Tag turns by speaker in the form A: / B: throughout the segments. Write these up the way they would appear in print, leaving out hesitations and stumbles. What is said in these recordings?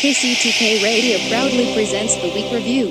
A: KCTK Radio proudly presents the Week Review.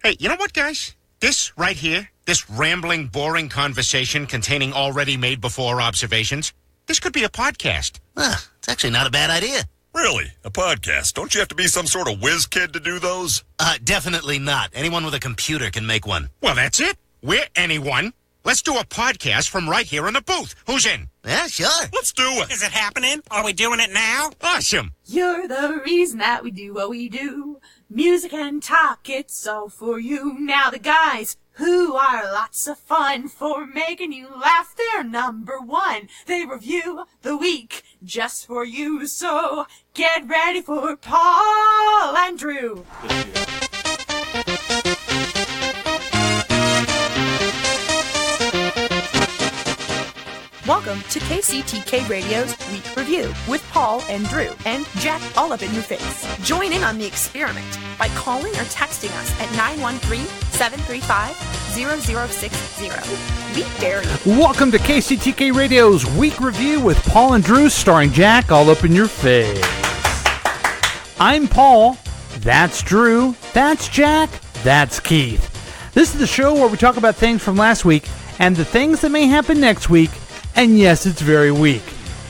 B: Hey, you know what, guys? This right here, this rambling, boring conversation containing already made before observations, this could be a podcast.
C: It's actually not a bad idea.
D: Really? A podcast? Don't you have to be some sort of whiz kid to do those?
C: Definitely not. Anyone with a computer can make one.
B: Well, that's it. We're anyone. Let's do a podcast from right here in the booth. Who's in?
C: Yeah, sure.
D: Let's do it.
E: Is it happening? Are we doing it now?
B: Awesome.
F: You're the reason that we do what we do. Music and talk, it's all for you. Now the guys who are lots of fun for making you laugh, they're number one. They review the week just for you. So get ready for Paul and Drew. Welcome to KCTK Radio's Week Review with Paul and Drew and Jack all up in your face. Join in on the experiment by calling or texting us at 913-735-0060. We dare you.
G: Welcome to KCTK Radio's Week Review with Paul and Drew, starring Jack all up in your face. I'm Paul. That's Drew. That's Jack. That's Keith. This is the show where we talk about things from last week and the things that may happen next week. And yes, it's very weak.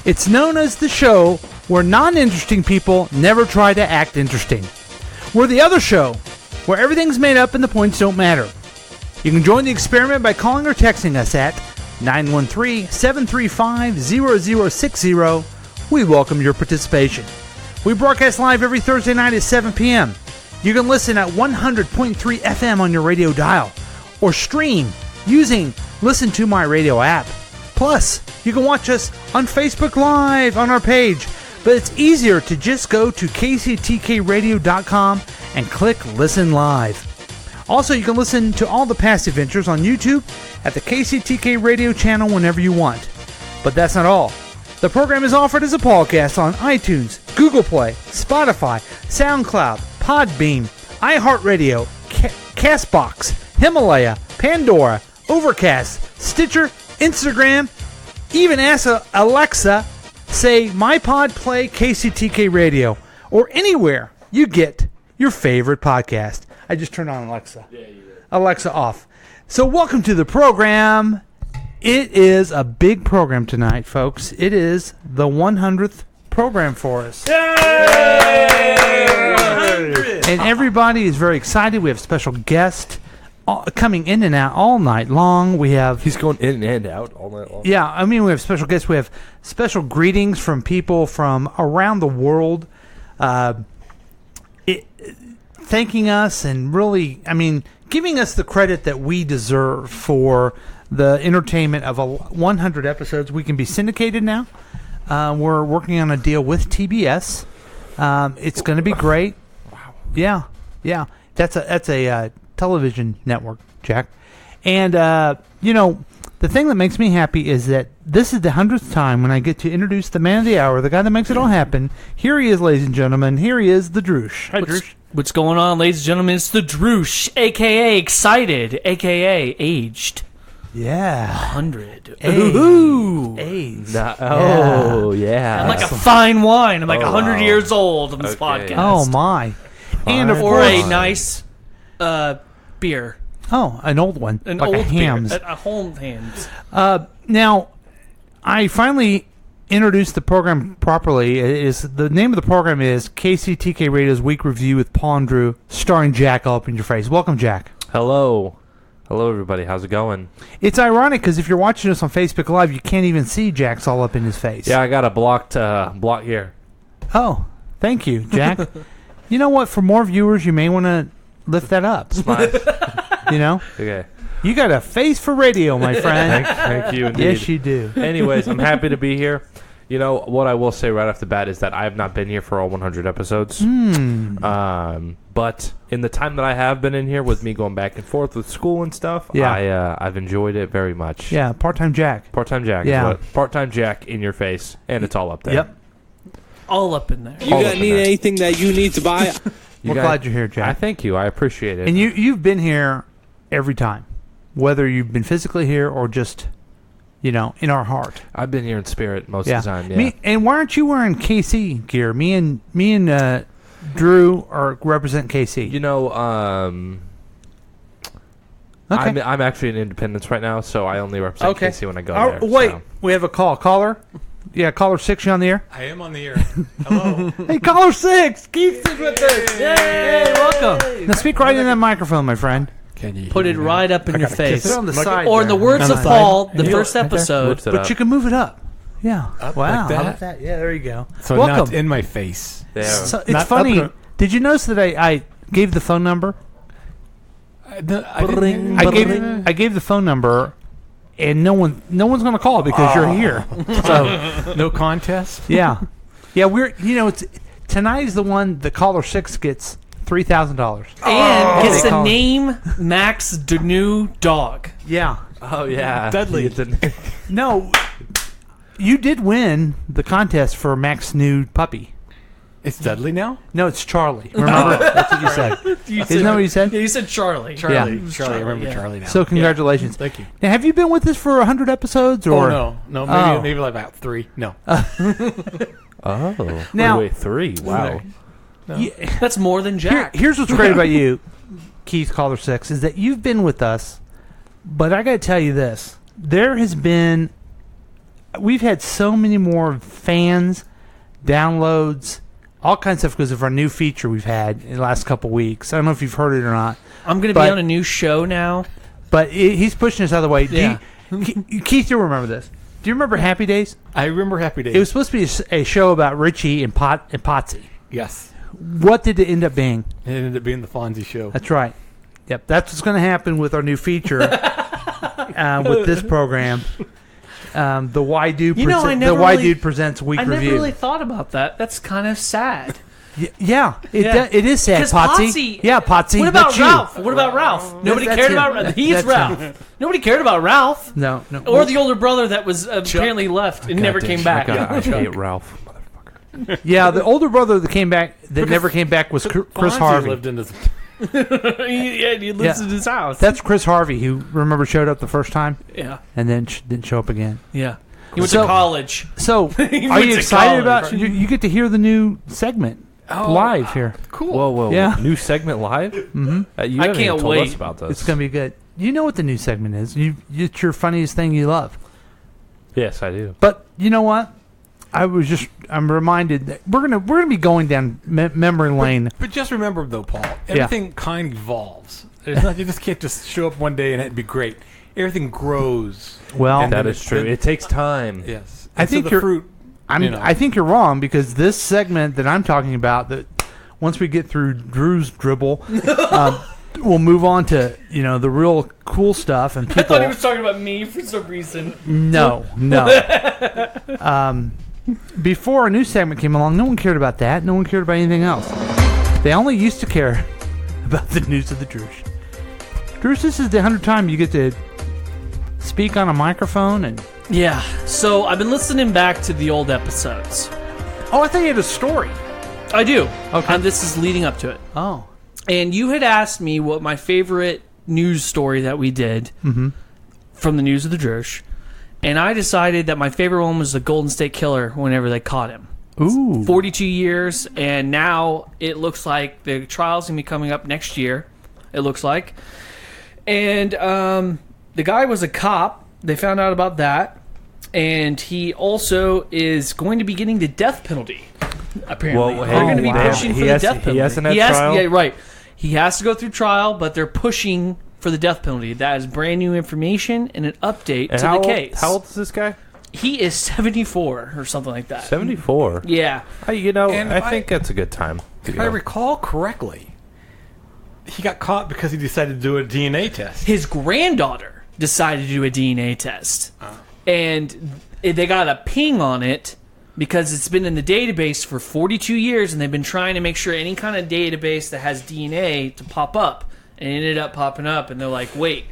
G: It's known as the show where non-interesting people never try to act interesting. We're the other show where everything's made up and the points don't matter. You can join the experiment by calling or texting us at 913-735-0060. We welcome your participation. We broadcast live every Thursday night at 7 p.m. You can listen at 100.3 FM on your radio dial or stream using Listen to My Radio app. Plus, you can watch us on Facebook Live on our page, but it's easier to just go to kctkradio.com and click Listen Live. Also, you can listen to all the past adventures on YouTube at the KCTK Radio channel whenever you want. But that's not all. The program is offered as a podcast on iTunes, Google Play, Spotify, SoundCloud, Podbean, iHeartRadio, Castbox, Himalaya, Pandora, Overcast, Stitcher, Instagram, even ask Alexa, say, My Pod Play KCTK Radio, or anywhere you get your favorite podcast. I just turned on Alexa. Yeah, you did. Alexa off. So welcome to the program. It is a big program tonight, folks. It is the 100th program for us. Yay! 100! And everybody is very excited. We have special guests coming in and out all night long. We have...
H: He's going in and out all night long.
G: Yeah, I mean, we have special guests. We have special greetings from people from around the world thanking us and really, I mean, giving us the credit that we deserve for the entertainment of 100 episodes. We can be syndicated now. We're working on a deal with TBS. It's going to be great. Wow. Yeah. That's a television network, Jack. And, you know, the thing that makes me happy is that this is the 100th time when I get to introduce the man of the hour, the guy that makes it all happen. Here he is, ladies and gentlemen. Here he is, the Droosh. Hi, Droosh.
I: What's going on, ladies and gentlemen? It's the Droosh, a.k.a. Excited, a.k.a. Aged.
G: Yeah.
I: 100.
G: Ooh. Aged.
H: Oh, yeah.
I: I'm like a fine wine. I'm like 100 years old on this podcast.
G: Oh, my. And of
I: or
G: course,
I: a nice beer.
G: Oh, an old one.
I: An
G: like
I: old
G: a Hams.
I: beer. A whole Hams.
G: Now, I finally introduced the program properly. The name of the program is KCTK Radio's Week Review with Paul and Drew, starring Jack all up in your face. Welcome, Jack.
H: Hello, everybody. How's it going?
G: It's ironic because if you're watching us on Facebook Live, you can't even see Jack's all up in his face.
H: Yeah, I got a block here.
G: Oh, thank you, Jack. You know what? For more viewers, you may want to lift that up.
H: Smile.
G: You know?
H: Okay.
G: You got a face for radio, my friend.
H: Thank you indeed.
G: Yes, you do.
H: Anyways, I'm happy to be here. You know, what I will say right off the bat is that I have not been here for all 100 episodes. But in the time that I have been in here, with me going back and forth with school and stuff, I've enjoyed it very much.
G: Yeah, part-time Jack.
H: Part-time Jack.
G: Yeah.
H: Part-time Jack in your face, and it's all up there.
G: Yep.
I: All up in there.
J: You need anything that you need to buy?
G: We're glad you're here, Jack.
H: I thank you. I appreciate it.
G: And you've been here every time, whether you've been physically here or just, you know, in our heart.
H: I've been here in spirit most of the time. Yeah.
G: And why aren't you wearing KC gear? Me and Drew, or represent KC?
H: You know,
G: Okay.
H: I'm actually in Independence right now, so I only represent KC when I go there.
G: Wait,
H: so.
G: we have a call. Caller? Yeah, caller 6, you on the air?
K: I am on the air. Hello.
G: Hey, caller 6! Keith's with us! Yay! Welcome. Now speak right in that microphone, my friend.
K: Can you
I: Put it right up in your face.
G: Sit on the side
I: Or in the
G: there.
I: words
G: On
I: of
G: the
I: Paul,
G: side.
I: the first episode.
G: But you can move it up. Yeah.
K: Up
G: wow.
K: like that?
G: How about that? Yeah, there you go.
K: So
G: Welcome.
K: not in my face.
H: There.
G: So, it's
K: Not
G: funny.
K: up
G: Did you notice that I gave the phone number?
K: I didn't-
G: I gave the phone number, and no one's going to call because you're here. So
K: no contest.
G: yeah, we're it's tonight is the one the caller 6 gets $3,000
I: And gets
G: They
I: to
G: call it.
I: name Max the new dog.
G: Yeah.
H: Oh, yeah.
K: Dudley.
G: No, you did win the contest for Mac's new puppy.
K: It's Dudley now?
G: No, it's Charlie. Remember? That's what you said. Isn't that what you said?
I: Yeah, you said Charlie.
K: Charlie.
G: Yeah.
K: Charlie. I remember Charlie now.
G: So congratulations.
K: Thank you.
G: Now, have you been with us for 100 episodes? Or
K: No,
G: Oh.
K: maybe like about 3. No.
H: Oh.
G: Now-
H: wait, 3. Wow.
I: That's more than Jack.
G: Here's what's great about you, Keith Caller 6, is that you've been with us, but I got to tell you this. We've had so many more fans, downloads, all kinds of stuff because of our new feature we've had in the last couple weeks. I don't know if you've heard it or not.
I: I'm going to be on a new show now.
G: But he's pushing us out of the way.
I: Yeah.
G: Keith, you'll remember this. Do you remember Happy Days?
K: I remember Happy Days.
G: It was supposed to be a show about Richie and Potsy.
K: Yes.
G: What did it end up being?
K: It ended up being the Fonzie show.
G: That's right. Yep, that's what's going to happen with our new feature with this program. The Why Dude presents Week
I: I
G: Review.
I: never really thought about that. That's kind of sad.
G: Yeah, it is sad,
I: Because
G: Potsy. Yeah, Potsy.
I: What about
G: that's you.
I: Ralph? What about Ralph? Nobody
G: That's
I: cared
G: him.
I: about He's
G: That's
I: Ralph.
G: him.
I: Nobody cared about Ralph.
G: No.
I: Or the older brother that was apparently left and never came back.
H: I hate Ralph.
G: Yeah, the older brother that came back that never came back was Chris
K: Fonzie
G: Harvey.
K: lived in this.
I: He lives in his house.
G: That's Chris Harvey, who remember showed up the first time
I: Yeah.
G: and then didn't show up again.
I: Yeah. He went to college.
G: So,
I: He
G: are
I: went
G: you
I: to
G: excited
I: college.
G: about? You get to hear the new segment live here.
K: Cool.
H: Whoa.
G: Yeah.
H: New segment live? Mm-hmm. You
I: I
H: haven't even
I: can't
H: told
I: wait.
H: us about this.
G: It's gonna be good. You know what the new segment is? It's your funniest thing you love.
H: Yes, I do.
G: But you know what? I'm reminded that we're gonna be going down memory lane.
K: But just remember, though, Paul, everything kind of evolves. There's not, you just can't just show up one day and it'd be great. Everything grows.
G: Well,
K: And
H: That
K: then
H: is true. It takes time.
K: Yes.
G: I
K: And so
G: think
K: the
G: you're.
K: fruit.
G: I think you're wrong because this segment that I'm talking about, that once we get through Drew's dribble, we'll move on to the real cool stuff and
I: I
G: people.
I: thought he was talking about me for some reason.
G: No. Before a new segment came along, no one cared about that. No one cared about anything else. They only used to care about the news of the Droosh. Droosh, this is the 100th time you get to speak on a microphone and.
I: Yeah. So I've been listening back to the old episodes.
G: Oh, I thought you had a story.
I: I do.
G: Okay.
I: And this is leading up to it.
G: Oh.
I: And you had asked me what my favorite news story that we did from the news of the Drush. And I decided that my favorite one was the Golden State Killer whenever they caught him.
G: Ooh.
I: 42 years, and now it looks like the trial's going to be coming up next year, it looks like. And the guy was a cop. They found out about that. And he also is going to be getting the death penalty, apparently.
H: Well,
I: They're going to be
G: wow.
I: pushing for
H: He
I: the
H: has-
I: death
H: he
I: penalty.
H: hasn't had trial?
I: Yeah, right. He has to go through trial, but they're pushing for the death penalty. That is brand new information and an update
H: And
I: to
H: how
I: the
H: old-
I: case.
H: How old is this guy?
I: He is 74 or something like that.
H: 74.
I: Yeah.
K: And
H: I think that's a good time.
K: If I recall correctly, he got caught because he decided to do a DNA test.
I: His granddaughter decided to do a DNA test. And they got a ping on it because it's been in the database for 42 years, and they've been trying to make sure any kind of database that has DNA to pop up. And it ended up popping up, and they're like, wait,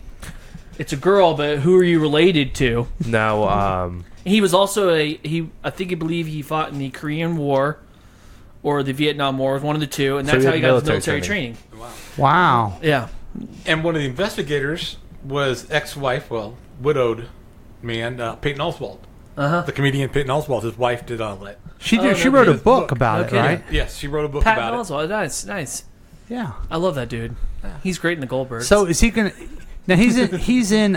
I: it's a girl, but who are you related to?
H: Now,
I: He was also I believe he fought in the Korean War or the Vietnam War, one of the two, and
H: So
I: that's
H: he
I: how
H: had
I: he got his
H: military
I: military training.
G: Wow.
I: Yeah.
K: And one of the investigators was ex-wife, widowed man, Peyton Oswald. The comedian Patton Oswalt, his wife did all that.
G: She wrote a book about it, right?
K: Yes, she wrote a book
I: Patton
K: about
I: Oswalt, nice.
G: Yeah.
I: I love that dude. He's great in the Goldbergs.
G: So is he gonna? Now he's in.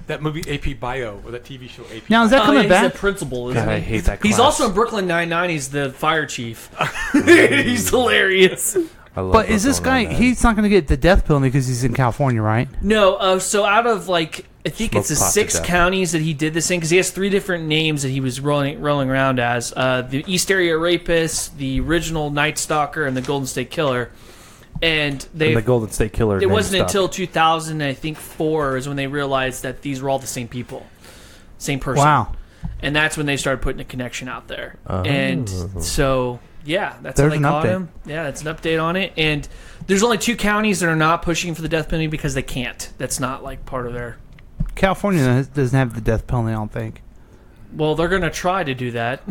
K: that movie AP Bio, or that TV show AP.
G: Now is that coming
I: he's
G: back?
I: a principal. Isn't
H: God, I
I: he?
H: hate that
I: He's
H: class.
I: also in Brooklyn Nine-Nine. He's the fire chief. He's hilarious.
H: I love
G: But is this
H: Brooklyn
G: guy?
H: Nine-Nine.
G: He's not going to get the death penalty because he's in California, right?
I: No, so out of I think it's the
H: Smoke pot to
I: 6
H: death.
I: counties that he did this in, because he has 3 different names that he was rolling around as: the East Area Rapist, the original Night Stalker, and the Golden State Killer. And
H: the Golden State Killer.
I: It
H: name
I: wasn't
H: stuck.
I: until 2004 is when they realized that these were all the same people, same person.
G: Wow.
I: And that's when they started putting a connection out there.
H: Oh.
I: And so, yeah, that's
G: There's
I: how
G: an
I: they caught
G: update.
I: him. Yeah, that's an update on it. And there's only 2 counties that are not pushing for the death penalty because they can't. That's not part of their.
G: California doesn't have the death penalty, I don't think.
I: Well, they're going to try to do that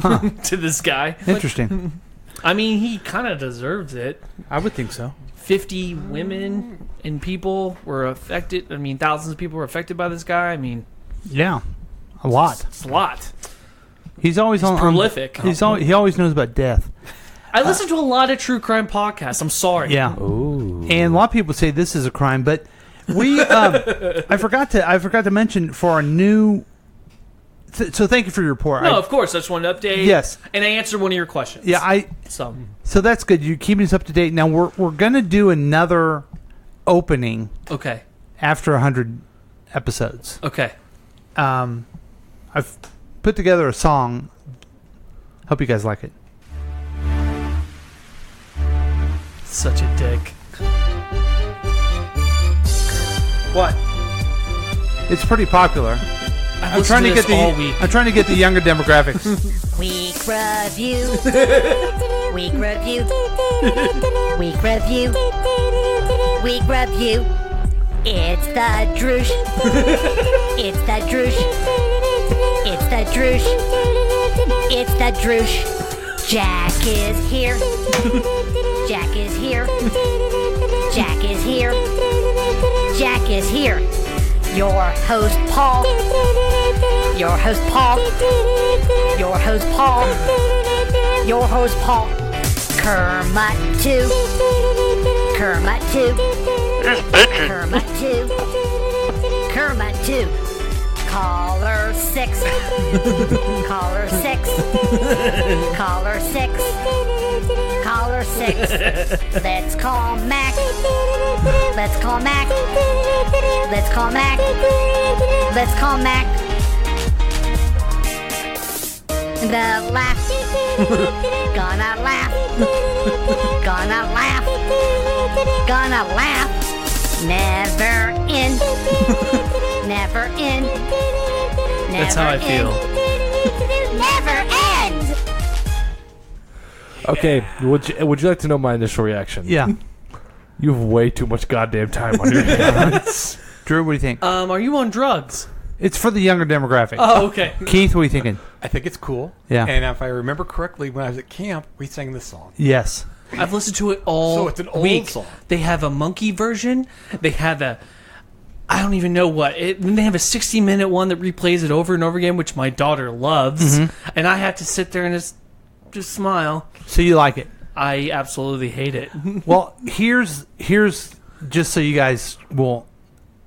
I: to this guy.
G: Interesting.
I: I mean, he kind of deserves it.
G: I would think so.
I: 50 women and people were affected. I mean, thousands of people were affected by this guy. I mean,
G: Yeah, a lot.
I: it's a lot.
G: He's always on
I: prolific.
G: He always knows about death.
I: I listen to a lot of true crime podcasts. I'm sorry.
G: Yeah.
H: Ooh.
G: And a lot of people say this is a crime, but we I forgot to mention for our new. So thank you for your report.
I: No, of course. I just wanted to update.
G: Yes.
I: And I answered one of your questions.
G: Yeah, So that's good. You're keeping us up to date. Now we're gonna do another opening
I: Okay.
G: after 100 episodes.
I: Okay.
G: I've put together a song. Hope you guys like it.
I: Such a dick.
G: What? It's pretty popular. I'm trying to get
I: all week.
G: I'm trying to get the younger demographics.
L: Week review. Week review. Week review. Week review. It's the Droosh. It's the Droosh. It's the Droosh. It's the Droosh. Jack is here. Jack is here. Jack is here. Jack is here. Your host Paul. Your host Paul. Your host Paul. Your host Paul. Kermit 2. Kermit 2. Kermit 2. Kermit 2. Caller 6. Caller 6. Caller 6. Caller 6. Let's call Mac. Let's call Mac. Let's call Mac. Let's call Mac. The laugh. Gonna laugh. Gonna laugh. Gonna laugh. Never end. Never end.
I: That's how I feel.
L: Never end.
H: Okay, would you like to know my initial reaction?
G: Yeah.
H: You have way too much goddamn time on your hands.
G: Drew, what do you think?
I: Are you on drugs?
G: It's for the younger demographic.
I: Oh, okay.
G: Keith, what are you thinking?
K: I think it's cool.
G: Yeah.
K: And if I remember correctly, when I was at camp, we sang this song.
G: Yes.
I: I've listened to it all
K: So it's an old
I: week.
K: song.
I: They have a monkey version. They have I don't even know what. They have a 60-minute one that replays it over and over again, which my daughter loves.
G: Mm-hmm.
I: And I have to sit there and just smile.
G: So you like it?
I: I absolutely hate it.
G: Well, here's just so you guys will.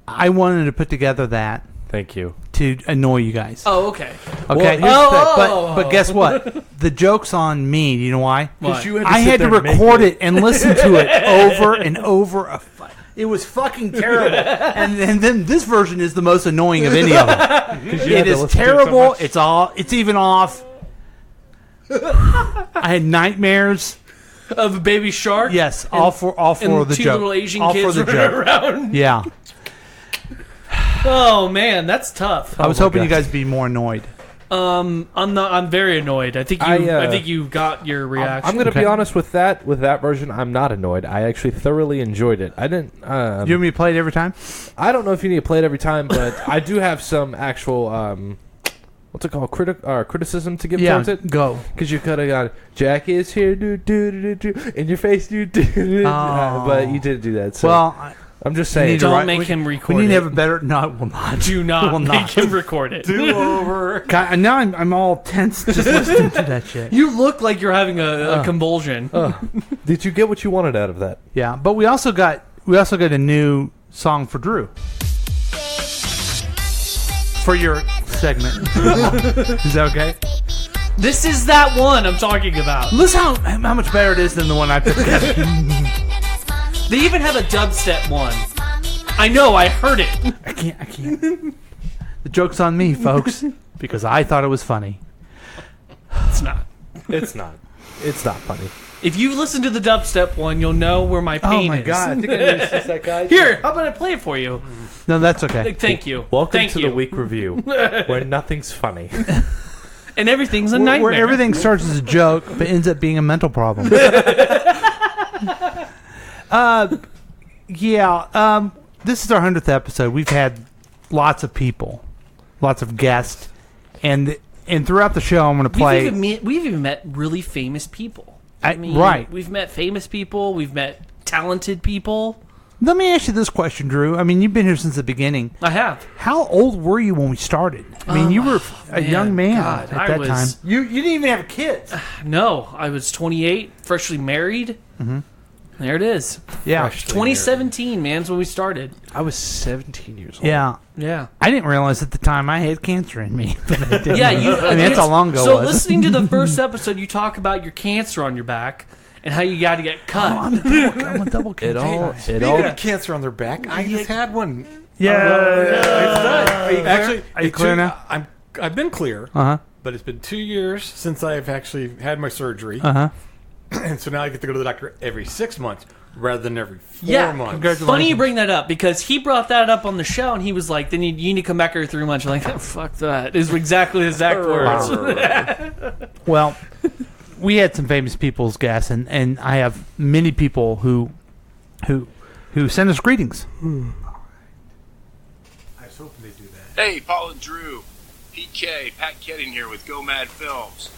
G: I wanted to put together that
H: Thank you.
G: to annoy you guys.
I: Oh, okay.
G: Okay.
H: Well,
G: But guess what? The joke's on me. Do you know why?
I: Why?
H: You
G: I had to record it and listen to it over and over. It was fucking terrible. and then this version is the most annoying of any of them. It is terrible. It's even off. I had nightmares.
I: Of a baby shark?
G: Yes, all for
I: and
G: the
I: two
G: joke.
I: little Asian
G: all
I: kids
G: for the
I: running
G: joke.
I: around.
G: Yeah.
I: Oh, man, that's tough.
G: I was hoping you guys would be more annoyed.
I: I'm not. I'm very annoyed. I think you got your reaction.
H: I'm going to be honest with that. With that version, I'm not annoyed. I actually thoroughly enjoyed it. I didn't.
G: You want me to play it every time?
H: I don't know if you need to play it every time, but I do have some actual what's it called? Criticism to give towards it.
G: Go.
H: Because you could have gone, Jack is here, do do do do do, in your face, do do do.
G: Oh.
H: But you didn't do that. So.
G: Well,
H: I'm just saying.
I: Don't make him record
G: We need to
I: it.
G: have a better... No, it will not.
I: Do not
G: Will
I: make
G: not.
I: him record it.
K: Do over.
G: God, now I'm all tense just listening to that shit.
I: You look like you're having a convulsion.
H: Did you get what you wanted out of that?
G: Yeah, but we also got a new song for Drew. For your segment. Is that okay?
I: This is that one I'm talking about.
G: Listen how much better it is than the one I put together.
I: They even have a dubstep one. I know, I heard it.
G: I can't. The joke's on me, folks, because I thought it was funny.
I: It's not.
H: It's not. It's not funny.
I: If you listen to the dubstep one, you'll know where my pain is.
G: Oh my god!
H: I think I know that guy.
I: Here, how about I play it for you?
G: No, that's okay.
I: Thank you.
H: Welcome
I: Thank
H: to
I: you.
H: the week review, where nothing's funny.
I: And everything's a nightmare.
G: Where everything starts as a joke but ends up being a mental problem. This is our 100th episode. We've had lots of people, lots of guests, and throughout the show, I'm going to play.
I: We've even met really famous people.
G: Right.
I: We've met famous people. We've met talented people.
G: Let me ask you this question, Drew. I mean, you've been here since the beginning.
I: I have.
G: How old were you when we started? I mean, you were a young man
I: God,
G: at that time.
K: You didn't even have kids.
I: No, I was 28, freshly married.
G: Mm-hmm.
I: There it is.
G: Yeah.
I: 2017, man's when we started.
H: I was 17 years old.
G: Yeah.
I: Yeah.
G: I didn't realize at the time I had cancer in me. But I didn't.
I: Yeah,
G: I mean, that's how long ago it
I: So
G: was.
I: listening to the first episode, you talk about your cancer on your back and how you got to get cut.
G: I'm a double cancer.
K: Speaking of cancer on their back, I just had one.
G: Yeah.
K: Actually,
G: Are you clear now?
K: I've been clear.
G: Uh-huh.
K: But it's been 2 years since I've actually had my surgery.
G: Uh-huh.
K: And so now I get to go to the doctor every 6 months rather than every 4 months.
G: Congratulations.
I: Funny you bring that up because he brought that up on the show and he was like, then you need to come back every 3 months. You're like, oh, fuck that. Is exactly his exact words.
G: Well, we had some famous people's guests, and I have many people who send us greetings.
K: I was hoping they'd do that.
M: Hey, Paul and Drew. PK, Pat Ketting here with Go Mad Films.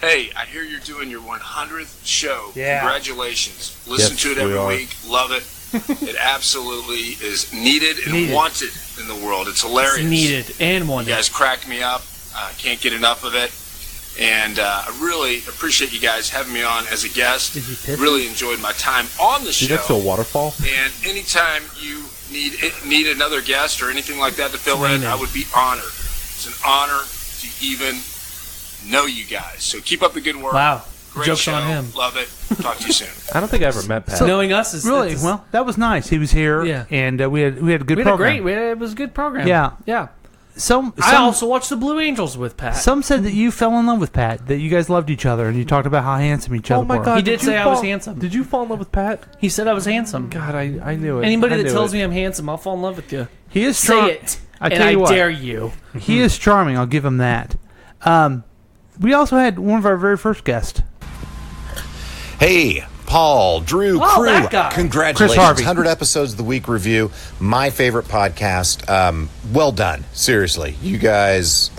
M: Hey, I hear you're doing your 100th show.
G: Yeah.
M: Congratulations. Listen
H: Yes,
M: to it
H: we
M: every
H: are.
M: week. Love it. It absolutely is needed and wanted in the world. It's hilarious.
I: It's needed and wanted.
M: You guys crack me up. Can't get enough of it. And I really appreciate you guys having me on as a guest.
G: Did you piss?
M: Really enjoyed my time on the
H: Did
M: show.
H: you next to a waterfall?
M: And anytime you need another guest or anything like that to fill in, I would be honored. It's an honor to even know you guys. So keep up the good work.
I: Wow.
M: Great
I: Joke's
M: show.
I: on him.
M: Love it. Talk to you soon.
H: I don't think I ever met Pat.
I: Knowing us is
G: Really? Well, that was nice. He was here,
I: Yeah.
G: and we had a good
I: we had
G: program.
I: it was a good program.
G: Yeah.
I: Yeah.
G: I
I: I also watched the Blue Angels with Pat.
G: Some said that you fell in love with Pat, that you guys loved each other, and you talked about how handsome each other
H: Oh my
G: were.
H: God!
I: He did
H: you
I: say I was
H: fall-
I: handsome.
H: Did you fall in love with Pat?
I: He said I was handsome.
H: God, I knew it.
I: Anybody
H: I
I: that
H: knew
I: tells
H: it.
I: me I'm handsome, I'll fall in love with you.
G: He is
I: Say
G: charming.
I: it.
G: I
I: and
G: tell you
I: I
G: what,
I: dare you.
G: he is charming. I'll give him that. We also had one of our very first guests.
N: Hey, Paul, Drew,
I: Oh,
N: crew.
I: that guy.
N: Congratulations.
G: Chris Harvey.
N: 100 episodes of the Week Review. My favorite podcast. Well done. Seriously. You guys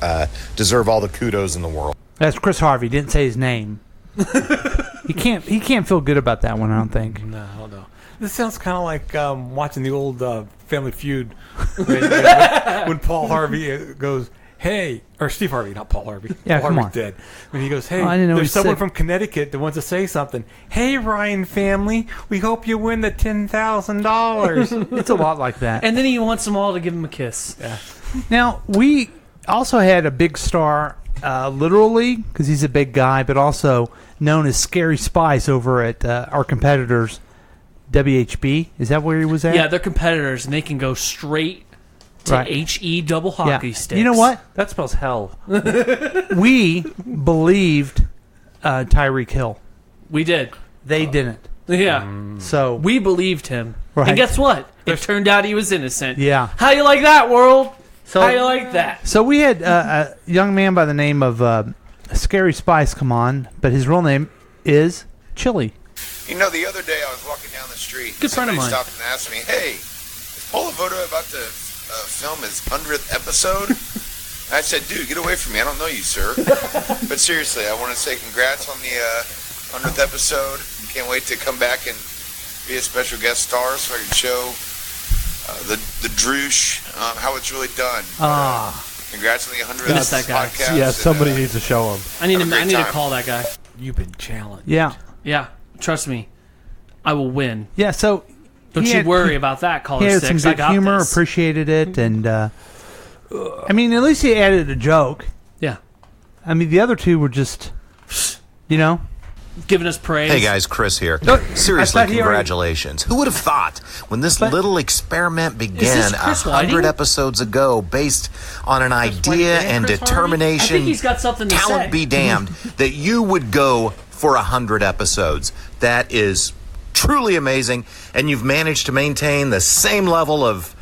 N: deserve all the kudos in the world.
G: That's Chris Harvey. Didn't say his name. He can't feel good about that one, I don't think.
K: No. This sounds kind of like watching the old Family Feud when Paul Harvey goes, hey, or Steve Harvey, not Paul Harvey.
G: Yeah,
K: Paul
G: come
K: Harvey's
G: on.
K: dead. When he goes, hey,
G: Oh, I didn't know
K: there's
G: he
K: someone
G: said-
K: from Connecticut that wants to say something. Hey, Ryan family, we hope you win the $10,000.
G: It's a lot like that.
I: And then he wants them all to give him a kiss.
K: Yeah.
G: Now, we also had a big star, literally, because he's a big guy, but also known as Scary Spice over at our competitors, WHB. Is that where he was at?
I: Yeah, they're competitors, and they can go straight to
G: Right.
I: HE double hockey sticks.
G: You know what?
H: That spells hell.
G: We believed Tyreek Hill.
I: We did.
G: They didn't.
I: Yeah.
G: So
I: We believed him.
G: Right.
I: And guess what? It turned out he was innocent.
G: Yeah.
I: How you like that, world?
G: So-
I: How you like that?
G: So we had a young man by the name of Scary Spice come on, but his real name is Chili.
O: You know, the other day I was walking down the street.
I: Good friend of
O: somebody
I: mine.
O: stopped and asked me, hey, is Paul Voto about to film his 100th episode? I said, dude, get away from me. I don't know you, sir. But seriously, I want to say congrats on the 100th episode. Can't wait to come back and be a special guest star so I can show the Droosh, how it's really done. Congrats on the 100th
I: That's that guy.
O: podcast.
H: Yeah, somebody needs to show him.
I: I need to call that guy.
K: You've been challenged.
G: Yeah.
I: Yeah, trust me, I will win.
G: Yeah, so
I: Don't you worry about that, Caller
G: He had
I: 6.
G: some
I: I
G: good
I: got
G: humor,
I: this.
G: appreciated it, and I mean, at least he added a joke.
I: Yeah.
G: I mean, the other two were just,
I: giving us praise.
N: Hey guys, Chris here.
G: No, I
N: Seriously,
G: thought he already-
N: congratulations. Who would have thought when this little experiment began
I: Chris
N: 100
I: Whiting?
N: episodes ago based on an idea and
I: Chris Harvey?
N: determination,
I: I think he's got something to
N: talent
I: say.
N: be damned, that you would go for 100 episodes. That is truly amazing, and you've managed to maintain the same level of,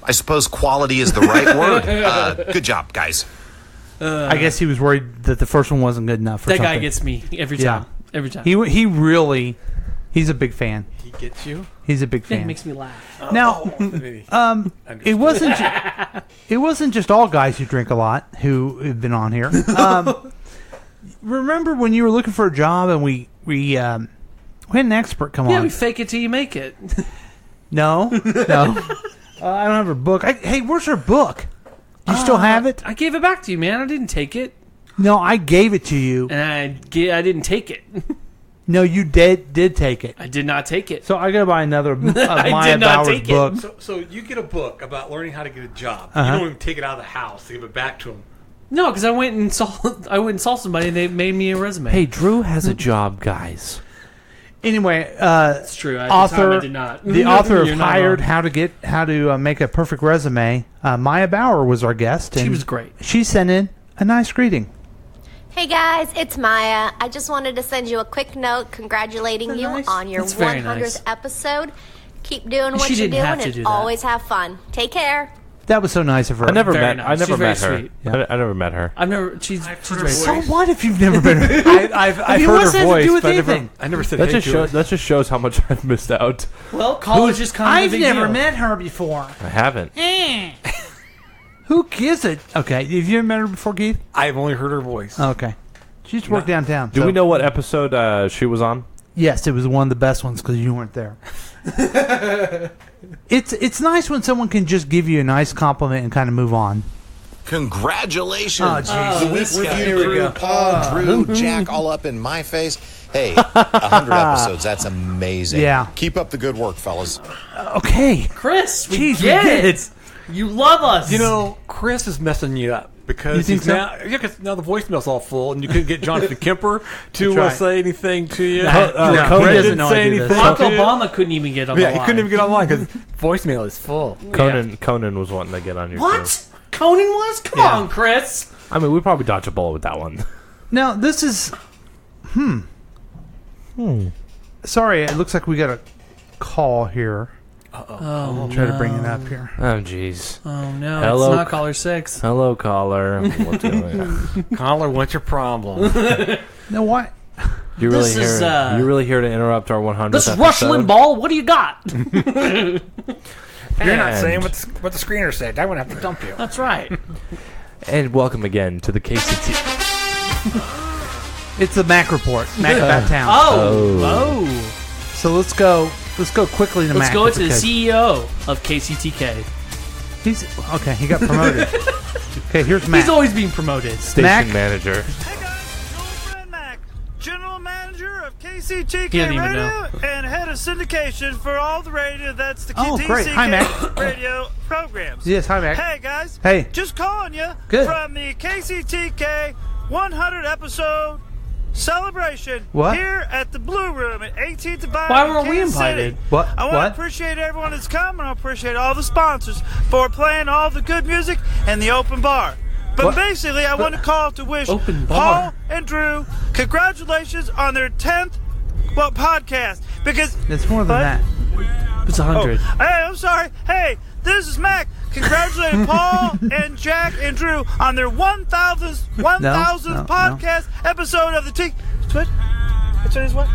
N: I suppose quality is the right word. Good job, guys.
G: I guess he was worried that the first one wasn't good enough. Or
I: That
G: something.
I: guy gets me every time. Every time.
G: He really, he's a big fan.
K: He gets you?
G: He's a big
I: Yeah,
G: fan.
I: he makes me laugh.
G: Now, it wasn't just all guys who drink a lot who have been on here. Remember when you were looking for a job and we had an expert come
I: Yeah,
G: on?
I: we fake it till you make it.
G: No. I don't have her book. Hey, where's her book? Do you still have it?
I: I gave it back to you, man. I didn't take it.
G: No, I gave it to you.
I: And I didn't take it.
G: No, you did take it.
I: I did not take it.
G: So I gotta buy another of
I: I
G: Maya
I: did not
G: Bauer's
I: take it.
G: book.
K: So you get a book about learning how to get a job.
G: Uh-huh.
K: You don't even take it out of the house to give it back to him.
I: No, because I went and saw somebody and they made me a resume.
H: Hey, Drew has a job, guys.
G: Anyway,
I: it's true. At the time, I did not.
G: The author of
I: You're not
G: Hired:
I: wrong.
G: How to Make a Perfect Resume. Maya Bauer was our guest.
I: She
G: and
I: was great.
G: She sent in a nice greeting.
L: Hey guys, it's Maya. I just wanted to send you a quick note congratulating you on your
I: That's very
L: 100th
I: nice.
L: episode. Keep doing what
I: She
L: you're
I: didn't have
L: doing
I: to
L: and
I: do that.
L: always have fun. Take care.
G: That was so nice of her.
H: I never
I: Very
H: met.
I: nice.
H: I never
I: She's very
H: met her.
I: sweet.
G: Yeah.
H: I never met her.
I: I've never. She's very
G: So
I: sweet.
G: what if you've never been?
K: I've
G: I mean,
K: heard
G: what's
K: her
G: that to
K: voice,
G: do with
K: but
G: anything?
K: I never said
H: That
K: hey
H: just
K: to
H: shows.
K: her.
H: That just shows how much I've missed out.
I: Well, college is kind of a
G: I've
I: big
G: never
I: deal.
G: met her before.
H: I haven't.
G: Who gives it? Okay, have you ever met her before, Keith?
K: I've only heard her voice.
G: Okay, she used to work downtown.
H: Do we know what episode she was on?
G: Yes, it was one of the best ones because you weren't there. It's nice when someone can just give you a nice compliment and kind of move on.
N: Congratulations.
G: Oh, jeez.
N: The week
G: This guy.
N: review
G: Here we
N: crew,
G: go.
N: Paul, Drew, Jack, all up in my face. Hey, 100 episodes. That's amazing.
G: Yeah.
N: Keep up the good work, fellas.
G: Okay.
I: Chris, we
G: Jeez,
I: get
G: we get
I: it. You love us.
K: You know, Chris is messing you up because
G: You think
K: he's
G: so?
K: now, 'cause now the voicemail's all full, and you couldn't get Jonathan Kemper to
G: That's right.
K: say anything to you.
G: No,
K: Brett
G: he doesn't
K: didn't
G: know I
K: say
G: do this.
K: anything.
I: Barack
K: to you.
I: Obama couldn't even get on the
K: Yeah,
I: line.
K: he couldn't even get online because voicemail is full.
H: Conan was wanting to get on your
I: What?
H: show.
I: Conan was? Come
G: Yeah.
I: on, Chris.
H: I mean, we probably dodged a bullet with that one.
G: Now this is. Sorry, it looks like we got a call here.
I: Oh,
G: I'll try to bring it up here.
H: Oh, jeez.
I: Oh, no.
H: Hello.
I: It's not caller 6.
H: Hello, caller. What's going on?
K: Caller, what's your problem?
G: No, what?
H: You really
I: This is,
H: here? You really here to interrupt our 100th
I: This is
H: episode?
I: Rush Limbaugh. What do you got?
K: You're not
H: And-
K: saying what the screener said. I wouldn't have to dump you.
I: That's right.
H: And welcome again to the KCT.
G: It's the Mac report. Mac about town.
I: Oh.
G: So let's go quickly to
I: Let's
G: Mac.
I: go
G: if
I: to
G: we
I: the
G: could.
I: CEO of KCTK.
G: He's okay. He got promoted. Okay, here's Mac.
I: He's always being promoted.
H: Station
G: Mac?
H: manager.
P: Hey guys, it's old friend Mac, general manager of
I: He
P: KCTK
I: doesn't even
P: Radio
I: know.
P: and head of syndication for all the radio that's the
G: Oh,
P: KTCK
G: great. Hi, Mac.
P: radio programs.
G: Yes, hi, Mac.
P: Hey guys.
G: Hey.
P: Just calling you
G: Good.
P: from the KCTK 100 episode celebration
G: What?
P: here at the Blue Room at 18th and Vine.
I: Why
P: in
I: weren't we
P: Kansas City.
I: invited?
G: What?
P: I want to
G: What?
P: appreciate everyone that's come, and I appreciate all the sponsors for playing all the good music and the open bar. But
G: What?
P: basically, I want to call to wish
I: Open bar?
P: Paul and Drew congratulations on their 10th podcast. Because
G: It's more than
P: What?
G: that.
I: It's 100.
P: Hey, I'm sorry. Hey, this is Mac. Congratulating Paul and Jack and Drew on their 1,000th
G: No.
P: podcast episode of the T. What? Which is what?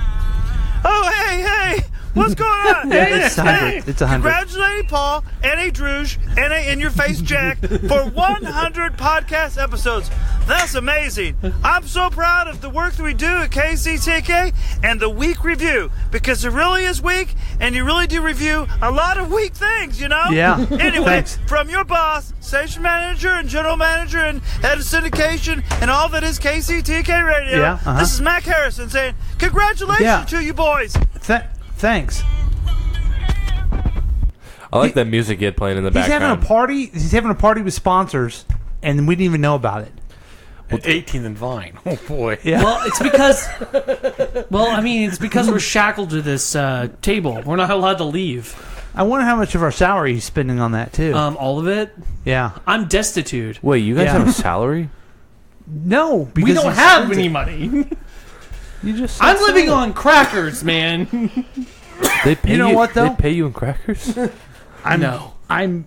P: Oh, hey, what's going on?
G: Yeah, it's 100. It's 100.
P: Congratulating Paul and a Drooge and a In Your Face Jack for 100 podcast episodes. That's amazing. I'm so proud of the work that we do at KCTK and the week review, because it really is weak, and you really do review a lot of weak things, you know?
G: Yeah.
P: Anyway,
G: Thanks.
P: from your boss, station manager and general manager and head of syndication and all that is KCTK Radio,
G: Yeah,
P: this is Mac Harrison saying congratulations to you boys.
G: Thanks.
H: I like that music kid playing in the
G: He's
H: background.
G: having a party. He's having a party with sponsors, and we didn't even know about it.
K: At 18th and Vine. Oh boy.
G: Yeah.
I: Well, it's because. Well, I mean, it's because we're shackled to this table. We're not allowed to leave.
G: I wonder how much of our salary he's spending on that too.
I: All of it.
G: Yeah.
I: I'm destitute.
H: Wait, you guys have a salary?
G: No, because
I: we don't
G: he
I: have
G: spends
I: any
G: it.
I: money.
H: You just.
I: I'm living on crackers, man.
H: They pay
G: You know what, though?
H: They pay you in crackers.
G: I'm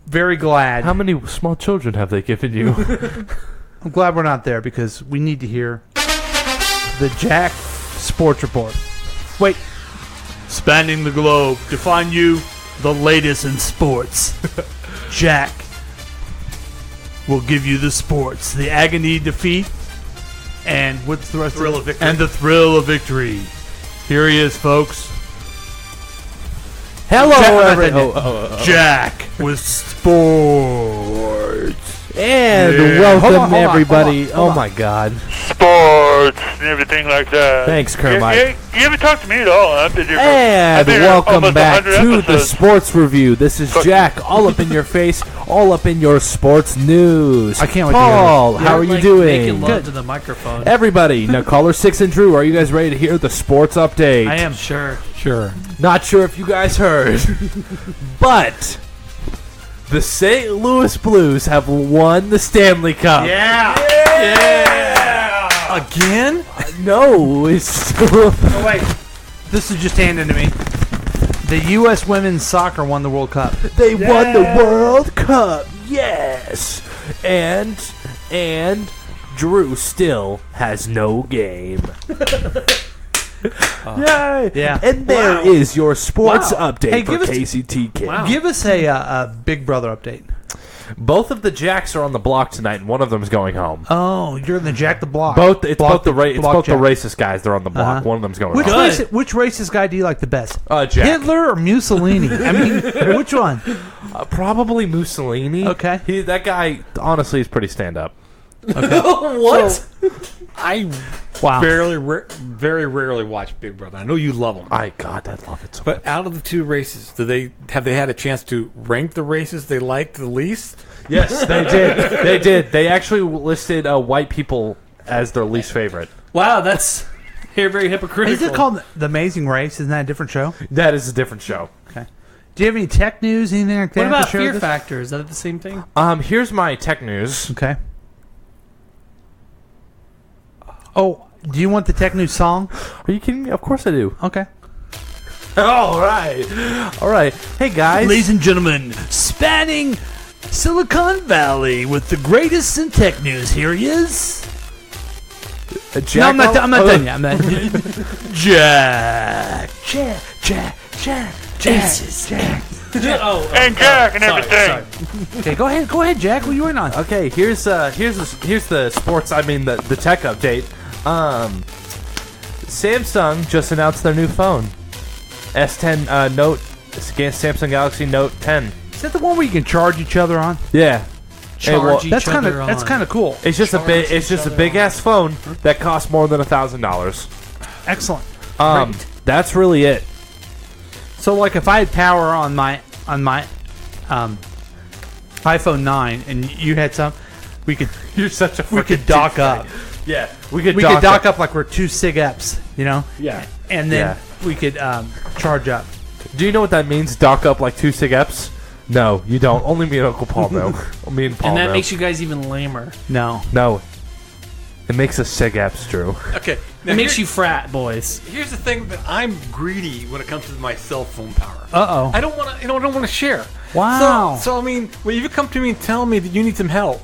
G: very glad.
H: How many small children have they given you?
G: I'm glad we're not there because we need to hear the Jack Sports Report. Wait. Spanning the globe to find you the latest in sports. Jack will give you the sports, the agony defeat, and what's the rest
K: Thrill
G: of
K: of victory.
G: And the thrill of victory. Here he is, folks.
H: Hello,
G: Jack, Jack with sports.
H: And
G: Yeah.
H: welcome,
G: Hold on,
H: everybody.
G: hold on.
H: Oh, my God.
Q: Sports and everything like that.
H: Thanks, Kermit.
Q: You haven't talked to me at all. I've been here for,
H: And
Q: I've been here
H: welcome
Q: almost
H: back
Q: 100
H: to the
Q: episodes.
H: Sports Review. This is Jack, all up in your face, all up in your sports news.
G: I can't wait
H: Paul,
G: to hear
H: how are
I: You're,
H: you
I: like,
H: doing?
I: Making love to the microphone.
H: Everybody, now caller 6 and Drew, are you guys ready to hear the sports update?
G: I am.
I: Sure.
H: Not sure if you guys heard, but the St. Louis Blues have won the Stanley Cup.
G: Yeah.
K: Again?
H: No, it's still.
G: Oh, wait. This is just handed to me. The U.S. women's soccer won the World Cup.
H: They won the World Cup. Yes. And Drew still has no game. Yay!
G: Yeah.
H: And there is your sports update
G: Hey,
H: for
G: give us-
H: KCTK.
I: Wow.
G: Give us a Big Brother update.
H: Both of the Jacks are on the block tonight, and one of them is going home.
G: Oh, you're in the Jack the Block.
H: Both it's
G: Block
H: both the
G: Jack.
H: racist guys. They're on the block.
G: Uh-huh.
H: One of them's going
G: Which
H: home.
G: which racist guy do you like the best?
H: Jack.
G: Hitler or Mussolini? I mean, which one?
H: Probably Mussolini.
G: Okay.
H: That guy, honestly, is pretty stand up.
I: What?
K: I
G: Wow.
K: very rarely watch Big Brother. I know you love them.
H: I love it so much.
K: But out of the two races, have they had a chance to rank the races they liked the least?
H: Yes, they did. They did. They actually listed white people as their least favorite.
I: Wow, that's very hypocritical.
G: Is it called The Amazing Race? Isn't that a different show?
H: That is a different show.
G: Okay. Do you have any tech news, anything like that?
I: What about
G: to share
I: Fear
G: with us?
I: Factor? Is that the same thing?
H: Here's my tech news.
G: Okay. Oh, do you want the tech news song?
H: Are you kidding me? Of course I do.
G: Okay.
H: All right. Hey, guys.
G: Ladies and gentlemen, spanning Silicon Valley with the greatest in tech news. Here he is. No, I'm not done yet. I'm not Jack.
Q: And Jack and everything.
G: Okay, go ahead, Jack. What are you waiting on?
H: Okay, here's the sports. I mean the tech update. Samsung just announced their new phone, S10 Note, Samsung Galaxy Note 10.
G: Is that the one where you can charge each other on?
H: Yeah.
G: That's kind of cool.
H: It's just a big ass phone that costs more than $1,000.
G: Excellent.
H: That's really it.
G: So, like, if I had power on my iPhone 9 and you had some, we could.
H: You're such a.
G: We could dock up.
H: Yeah,
G: we could dock up like we're two SIG Eps, you know.
H: Yeah.
G: And then we could charge up.
H: Do you know what that means? Dock up like two SIG Eps? No, you don't. Only me and Uncle Paul know. Me and Paul
I: And that
H: know.
I: makes you guys even lamer.
G: No.
H: It makes us SIG Eps, Drew.
K: Okay.
I: It makes you frat boys.
K: Here's the thing: that I'm greedy when it comes to my cell phone power.
G: Uh-oh.
K: I don't want to. I don't want to share.
G: Wow.
K: So I mean, when you come to me and tell me that you need some help,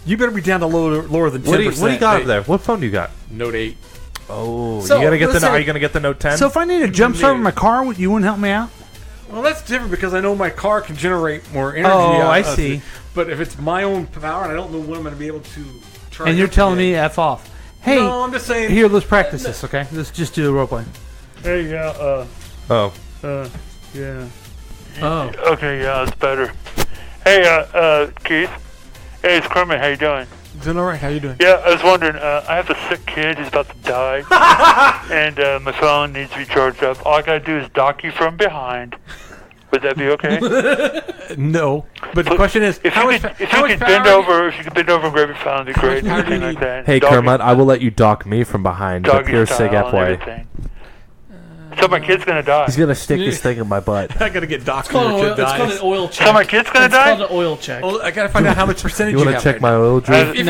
K: you better be down to lower than 10%.
H: What do you got up there? What phone do you got?
K: Note 8.
H: Oh,
G: So,
H: you gotta get
G: listen,
H: are you gonna get the Note 10?
G: So if I need a jump start in my car, you wouldn't help me out?
K: Well, that's different because I know my car can generate more energy.
G: Oh, I
K: out of
G: see.
K: it. But if it's my own power and I don't know when I'm going to be able to
G: And you're telling me F off. Hey,
K: No, I'm just saying.
G: Here, let's practice this, okay? Let's just do a role play.
Q: Hey, yeah,
H: Oh.
Q: yeah.
I: Oh.
Q: Okay, yeah, that's better. Hey, Keith. Hey, it's Kermit. How you doing?
K: Doing all right. How you doing?
Q: Yeah, I was wondering, I have a sick kid who's about to die, and my phone needs to be charged up. All I gotta do is dock you from behind. Would that be okay?
K: No. But the question is,
Q: If you could bend over and grab your phone, it'd be great.
K: power do you
Q: Anything like
K: need?
Q: that.
H: Hey,
Q: Doggy-
H: Kermit, I will let you dock me from behind, but
Q: doggy
H: here's Sig
Q: style and
H: FY.
Q: everything. So my kid's gonna die.
H: He's gonna stick this thing in my butt.
K: I gotta get docked
I: It's called,
K: when your kid
I: it's
K: dies.
I: called an oil check.
Q: So my kid's gonna
I: it's
Q: die?
I: called an oil check.
K: Well, I gotta find out how much percentage
H: You
K: you
H: want
K: have
H: to check
K: right
H: my
K: now.
H: oil drip?
K: If you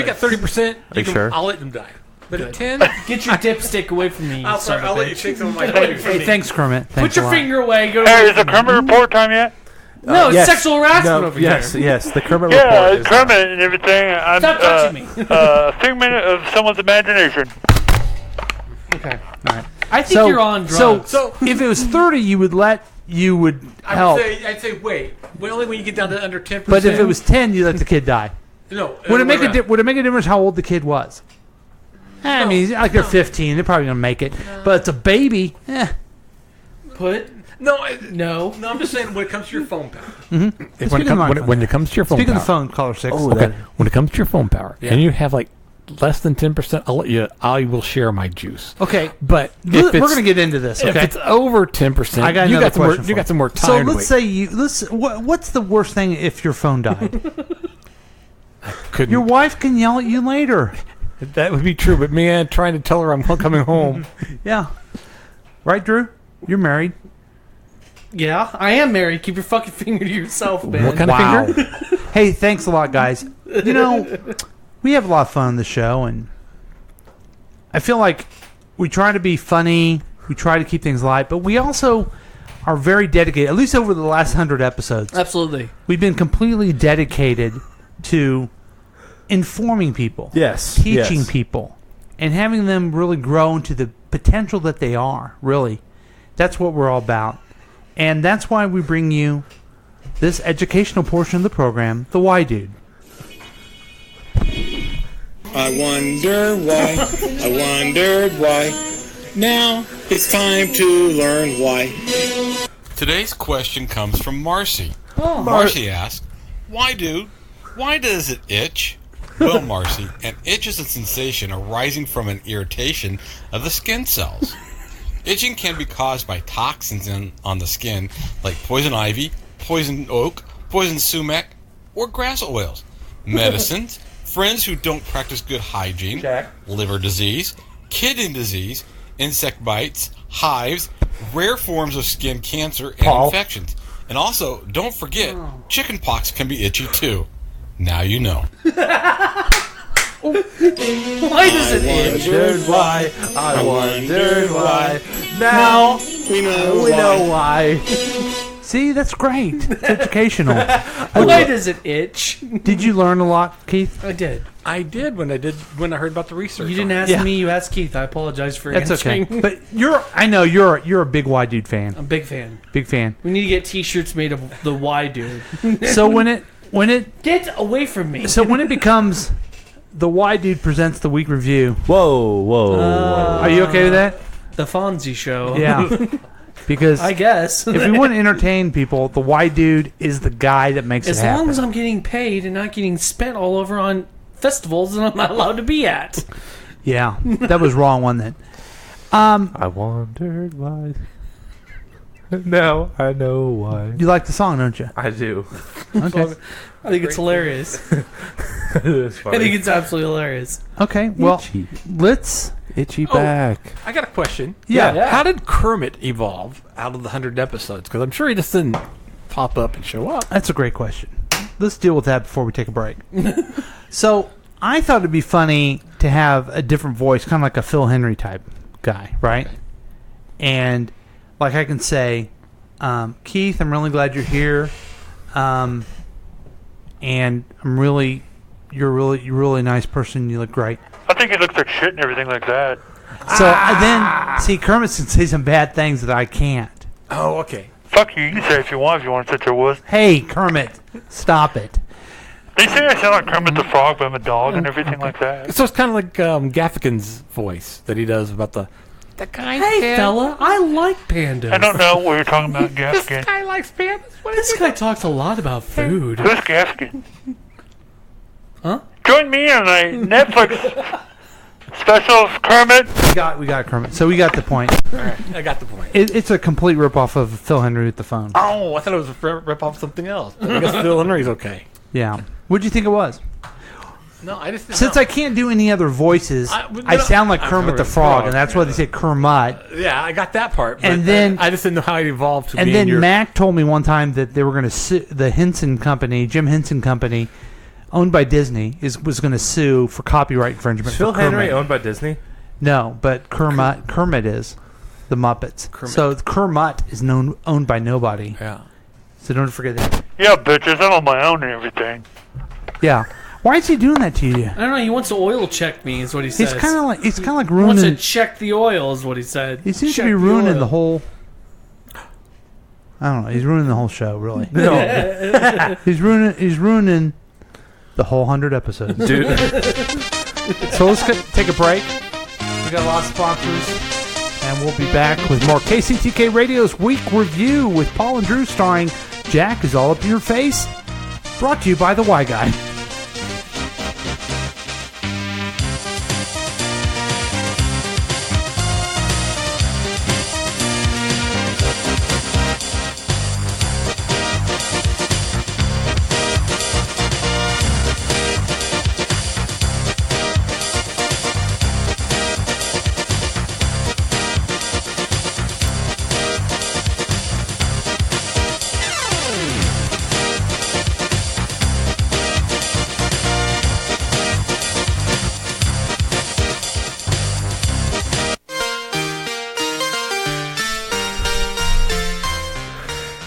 K: got 30%, I'll let them die. But at 10,
I: Get your dipstick away from me.
K: I'll
I: son of a
K: let you
I: bitch.
K: take some of my
G: Hey, thanks, Kermit.
I: Put
G: Thanks
I: your
G: a lot.
I: finger away. Go
Q: Hey,
I: away
Q: is the
I: from me.
Q: Kermit report time yet?
I: No, it's
H: Yes.
I: sexual harassment
H: No,
I: over
H: yes,
I: here.
H: yes. The Kermit
Q: Yeah,
H: report is
Q: Kermit and everything. I'm
I: Stop touching me.
Q: a figment of someone's imagination.
G: Okay, all right.
I: I think you're on drugs.
G: So if it was 30, you would help.
K: I'd say wait. Only when you get down to under 10%.
G: But if it was 10, you let the kid die.
K: No.
G: Would it make a difference how old the kid was? I mean, like they're 15, they're probably gonna make it. But it's a baby.
K: No,
I: no.
K: I'm just saying when it comes to your phone power.
G: Mm-hmm.
K: When it comes to your phone
G: Speak
K: power.
G: of the phone, caller 6.
K: Okay. When it comes to your phone power,
G: Yeah.
K: and you have like less than 10%, I will share my juice.
G: Okay,
K: but
G: we're going to get into this.
K: If
G: Okay,
K: it's over 10%,
G: I got
K: you
G: another
K: got some more.
G: question for
K: You got some more time.
G: So
K: to
G: let's
K: wait.
G: say what's the worst thing if your phone died?
K: Couldn't.
G: Your wife can yell at you later.
K: That would be true, but man, trying to tell her I'm coming home.
G: Yeah, right, Drew. You're married.
I: Yeah, I am married. Keep your fucking finger to yourself, man.
K: What kind of finger?
G: Hey, thanks a lot, guys. You know, we have a lot of fun on the show, and I feel like we try to be funny. We try to keep things light, but we also are very dedicated, at least over the last 100 episodes.
I: Absolutely.
G: We've been completely dedicated to informing people.
H: Yes,
G: Teaching
H: yes.
G: people. And having them really grow into the potential that they are, really. That's what we're all about. And that's why we bring you this educational portion of the program, The Why Dude.
R: I wonder why, I wondered why. Now it's time to learn why.
S: Today's question comes from Marcy.
I: Oh.
S: Marcy asks, why does it itch? Well, Marcy, an itch is a sensation arising from an irritation of the skin cells. Itching can be caused by toxins on the skin, like poison ivy, poison oak, poison sumac, or grass oils. Medicines, friends who don't practice good hygiene, liver disease, kidney disease, insect bites, hives, rare forms of skin cancer, and infections. And also, don't forget, chicken pox can be itchy too. Now you know.
I: Why does it itch?
H: I wondered why. Now
R: we
H: know why.
G: See, that's great. It's educational.
I: Why does it itch?
G: Did you learn a lot, Keith?
I: I did.
K: I did when I heard about the research.
I: You didn't ask
G: Yeah.
I: me. You asked Keith. I apologize for
G: That's
I: answering.
G: okay. But I know you're a big Why Dude fan.
I: I'm a big fan.
G: Big fan.
I: We need to get T-shirts made of the Why Dude.
G: So when it
I: Get away from me.
G: So when it becomes the Why Dude presents the week review.
H: Whoa.
G: Are you okay with that?
I: The Fonzie show.
G: Yeah. Because
I: I guess
G: if we want to entertain people, the Why Dude is the guy that makes
I: as
G: it happen.
I: long as I'm getting paid and not getting spent all over on festivals that I'm not allowed to be at.
G: Yeah, that was wrong, wasn't it?
H: I wondered why. Now I know why.
G: You like the song, don't you?
H: I do.
G: Okay.
I: I think it's hilarious.
H: It's funny.
I: I think it's absolutely hilarious.
G: Okay, well,
H: Itchy.
G: let's...
H: Itchy back.
K: I got a question.
G: Yeah.
K: How did Kermit evolve out of the 100 episodes? Because I'm sure he just didn't pop up and show up.
G: That's a great question. Let's deal with that before we take a break. So, I thought it'd be funny to have a different voice, kind of like a Phil Henry type guy, right? Okay. And, like, I can say, Keith, I'm really glad you're here. And you're a really nice person. You look great.
Q: I think he looks like shit and everything like that.
G: So then, see, Kermit can say some bad things that I can't.
K: Oh, okay.
Q: Fuck you. You can say it if you want to sit there with.
G: Hey, Kermit, stop it.
Q: They say I sound like Kermit the Frog, but I'm a dog and everything like that.
K: So it's kind of like Gaffigan's voice that he does about the guy.
H: Hey, fella, I like pandas.
Q: I don't know what you're talking about, Gaffigan.
K: This guy likes pandas.
H: This guy talks a lot about food.
Q: Who's Gaffigan?
H: Huh?
Q: Join me on a Netflix special of Kermit.
G: We got Kermit. So we got the point.
K: All right, I got the point.
G: It's a complete ripoff of Phil Henry with the phone.
K: Oh, I thought it was a rip off something else. I guess Phil Henry's okay.
G: Yeah. What'd you think it was?
K: No, I just
G: Since I can't do any other voices, I sound like Kermit the Frog, and that's why they say Kermit.
K: Yeah, I got that part.
G: And then
K: I just didn't know how it evolved to.
G: And then Mac told me one time that they were going to sue the Henson Company, Jim Henson Company, owned by Disney, was going to sue for copyright infringement.
H: Phil
G: for Kermit.
H: Henry owned by Disney?
G: No, but Kermit is the Muppets. So Kermit is owned by nobody.
K: Yeah.
G: So don't forget that.
Q: Yeah, bitches, I'm on my own and everything.
G: Yeah. Why is he doing that to you?
I: I don't know. He wants to oil check me, is what he says.
G: He's kind of like
I: He
G: ruining.
I: wants to check the oil, is what he said.
G: He seems
I: Check
G: to be ruining
I: oil.
G: the whole. I don't know. He's ruining the whole show, really.
H: No.
G: He's ruining the whole 100 episodes,
H: dude.
G: So let's take a break. We got a lot of sponsors, and we'll be back with more KCTK Radio's Week Review with Paul and Drew, starring Jack is All Up Your Face. Brought to you by the Y Guy.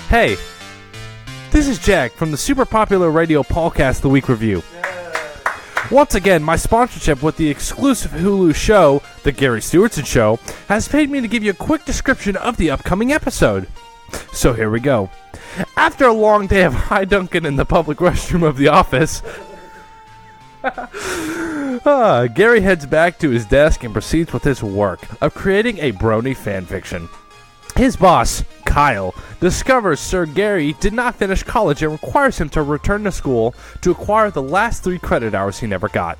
H: Hey, this is Jack from the super popular radio podcast, The Week Review. Once again, my sponsorship with the exclusive Hulu show, The Gary Stewartson Show, has paid me to give you a quick description of the upcoming episode. So here we go. After a long day of high dunking in the public restroom of the office, Gary heads back to his desk and proceeds with his work of creating a brony fanfiction. His boss, Kyle, discovers Sir Gary did not finish college and requires him to return to school to acquire the last 3 credit hours he never got.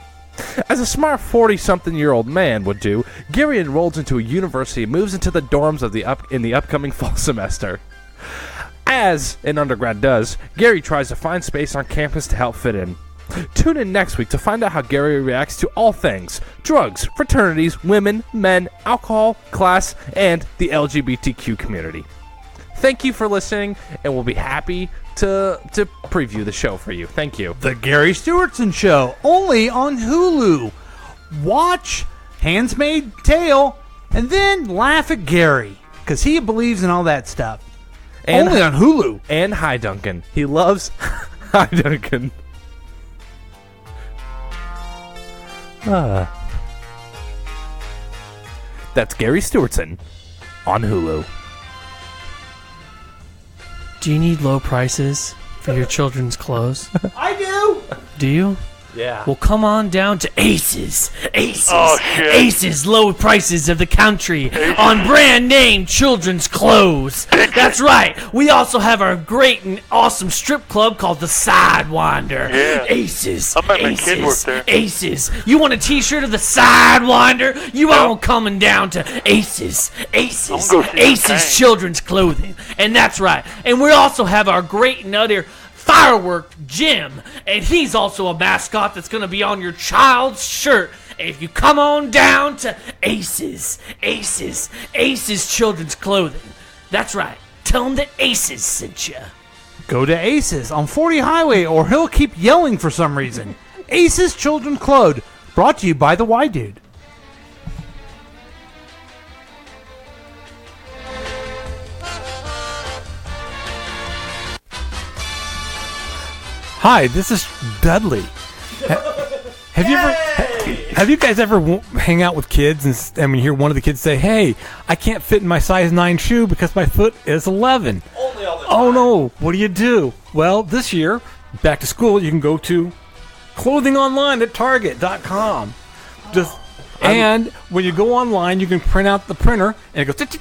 H: As a smart 40-something-year-old man would do, Gary enrolls into a university and moves into the dorms of in the upcoming fall semester. As an undergrad does, Gary tries to find space on campus to help fit in. Tune in next week to find out how Gary reacts to all things drugs, fraternities, women, men, alcohol, class, and the LGBTQ community. Thank you for listening, and we'll be happy to preview the show for you. Thank you.
G: The Gary Stewartson Show, only on Hulu. Watch Handmaid's Tale, and then laugh at Gary, because he believes in all that stuff.
H: And
G: only on Hulu.
H: And Hi Duncan. He loves Hi Duncan. That's Gary Stewartson on Hulu.
I: Do you need low prices for your children's clothes?
G: I do.
I: Do you?
H: Yeah.
I: Well, come on down to Aces. Aces.
Q: Oh, shit.
I: Aces, low prices of the country on brand name children's clothes. That's right. We also have our great and awesome strip club called the Sidewinder.
Q: Yeah.
I: Aces.
Q: I bet my kid worked there.
I: Aces. You want a t-shirt of the Sidewinder? You all coming down to Aces. Aces.
Q: I'm gonna go see
I: Aces
Q: the tank.
I: children's clothing. And that's right. And we also have our great and other Firework Jim, and he's also a mascot that's going to be on your child's shirt. If you come on down to Aces Children's Clothing. That's right. Tell them that Aces sent you.
G: Go to Aces on 40 Highway, or he'll keep yelling for some reason. Aces Children's Clothes, brought to you by the Y Dude.
K: Hi, this is Dudley. Have you guys ever hang out with kids and hear one of the kids say, "Hey, I can't fit in my size 9 shoe because my foot is 11."
H: Only all the
K: Oh no! What do you do? Well, this year, back to school, you can go to clothing online at Target.com. Just and when you go online, you can print out the printer, and it goes and it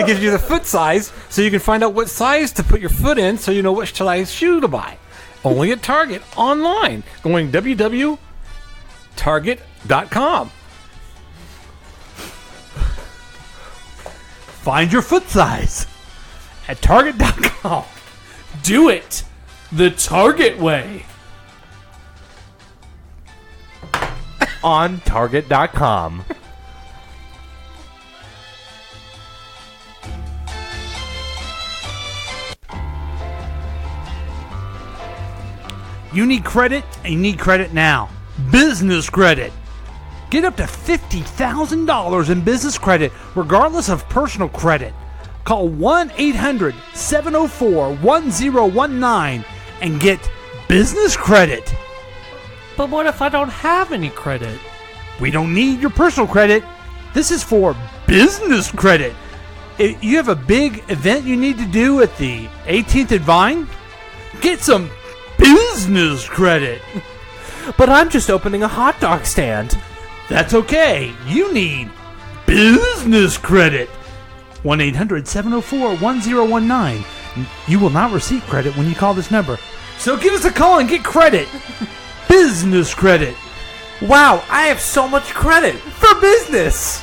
K: gives you the foot size, so you can find out what size to put your foot in, so you know which size shoe to buy. Only at Target online. Going www.target.com.
G: Find your foot size at Target.com.
I: Do it the Target way.
H: On Target.com.
G: You need credit, and you need credit now. Business credit. Get up to $50,000 in business credit, regardless of personal credit. Call 1-800-704-1019 and get business credit.
I: But what if I don't have any credit?
G: We don't need your personal credit. This is for business credit. If you have a big event you need to do at the 18th and Vine, get some business credit.
H: But I'm just opening a hot dog stand.
G: That's okay. You need business credit. 1-800-704-1019. You will not receive credit when you call this number. So give us a call and get credit. Business credit.
H: Wow, I have so much credit for business.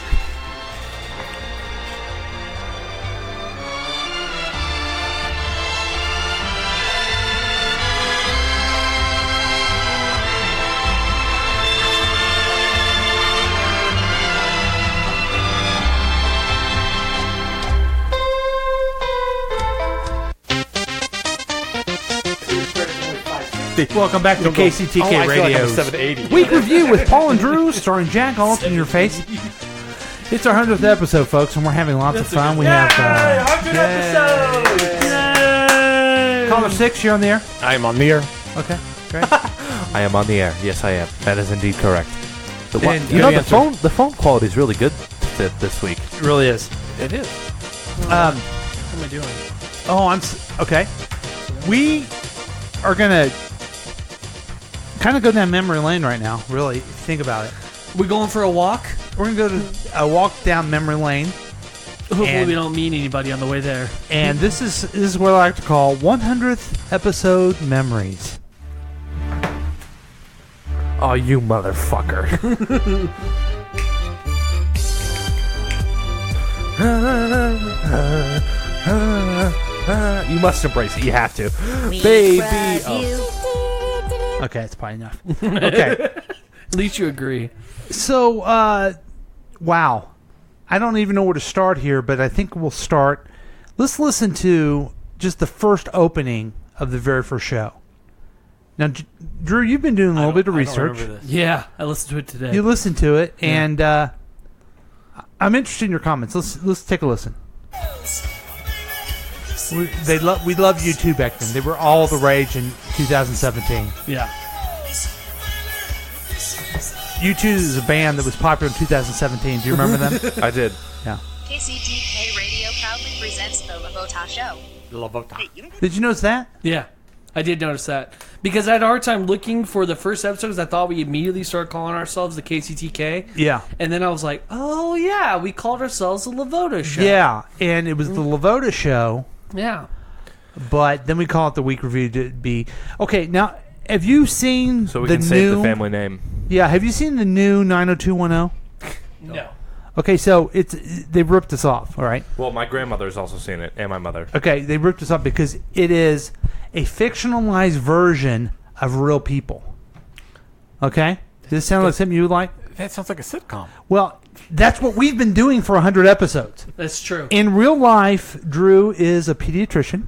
G: Welcome back to KCTK Radio. Week Review with Paul and Drew, starring Jack Alt in your face. It's our 100th episode, folks, and we're having lots of fun. We have
K: 100 episodes! Yay!
G: Caller 6, you're on the air?
K: I am on the air.
G: Okay, great.
H: I am on the air. Yes, I am. That is indeed correct. The phone quality is really good this week.
G: It really is.
K: It is.
I: What am I doing?
G: Okay. We are going to kind of go down memory lane right now, really, if you think about it.
I: We going for a walk?
G: We're going to go to a walk down memory lane.
I: Hopefully we don't meet anybody on the way there.
G: And this is what I like to call 100th episode memories.
H: Oh, you motherfucker. You must embrace it. You have to. Baby.
G: Okay, that's probably enough. Okay.
I: At least you agree.
G: So, wow. I don't even know where to start here, but I think we'll start. Let's listen to just the first opening of the very first show. Now, Drew, you've been doing a little bit of research.
I: Yeah, I listened to it today.
G: You listened to it, and I'm interested in your comments. Let's take a listen. We loved U2 back then. They were all the rage in 2017.
I: Yeah.
G: U2 is a band that was popular in 2017. Do you remember them?
H: I did.
G: Yeah.
A: KCTK Radio proudly presents the Lavota Show.
G: Did you notice that?
I: Yeah, I did notice that. Because I had a hard time looking for the first episodes. I thought we immediately started calling ourselves the KCTK.
G: Yeah.
I: And then I was like, oh, yeah, we called ourselves the Lavota Show.
G: Yeah, and it was the Lavota Show.
I: Yeah.
G: But then we call it the Week Review to be... Okay, now, have you seen
H: So we
G: the
H: can
G: new...
H: save the family name.
G: Yeah, have you seen the new 90210?
I: No.
G: Okay, so they ripped us off, all right?
H: Well, my grandmother's also seen it, and my mother.
G: Okay, they ripped us off because it is a fictionalized version of real people. Okay? Does this sound like something you would like?
K: That sounds like a sitcom.
G: Well, that's what we've been doing for 100 episodes.
I: That's true.
G: In real life, Drew is a pediatrician.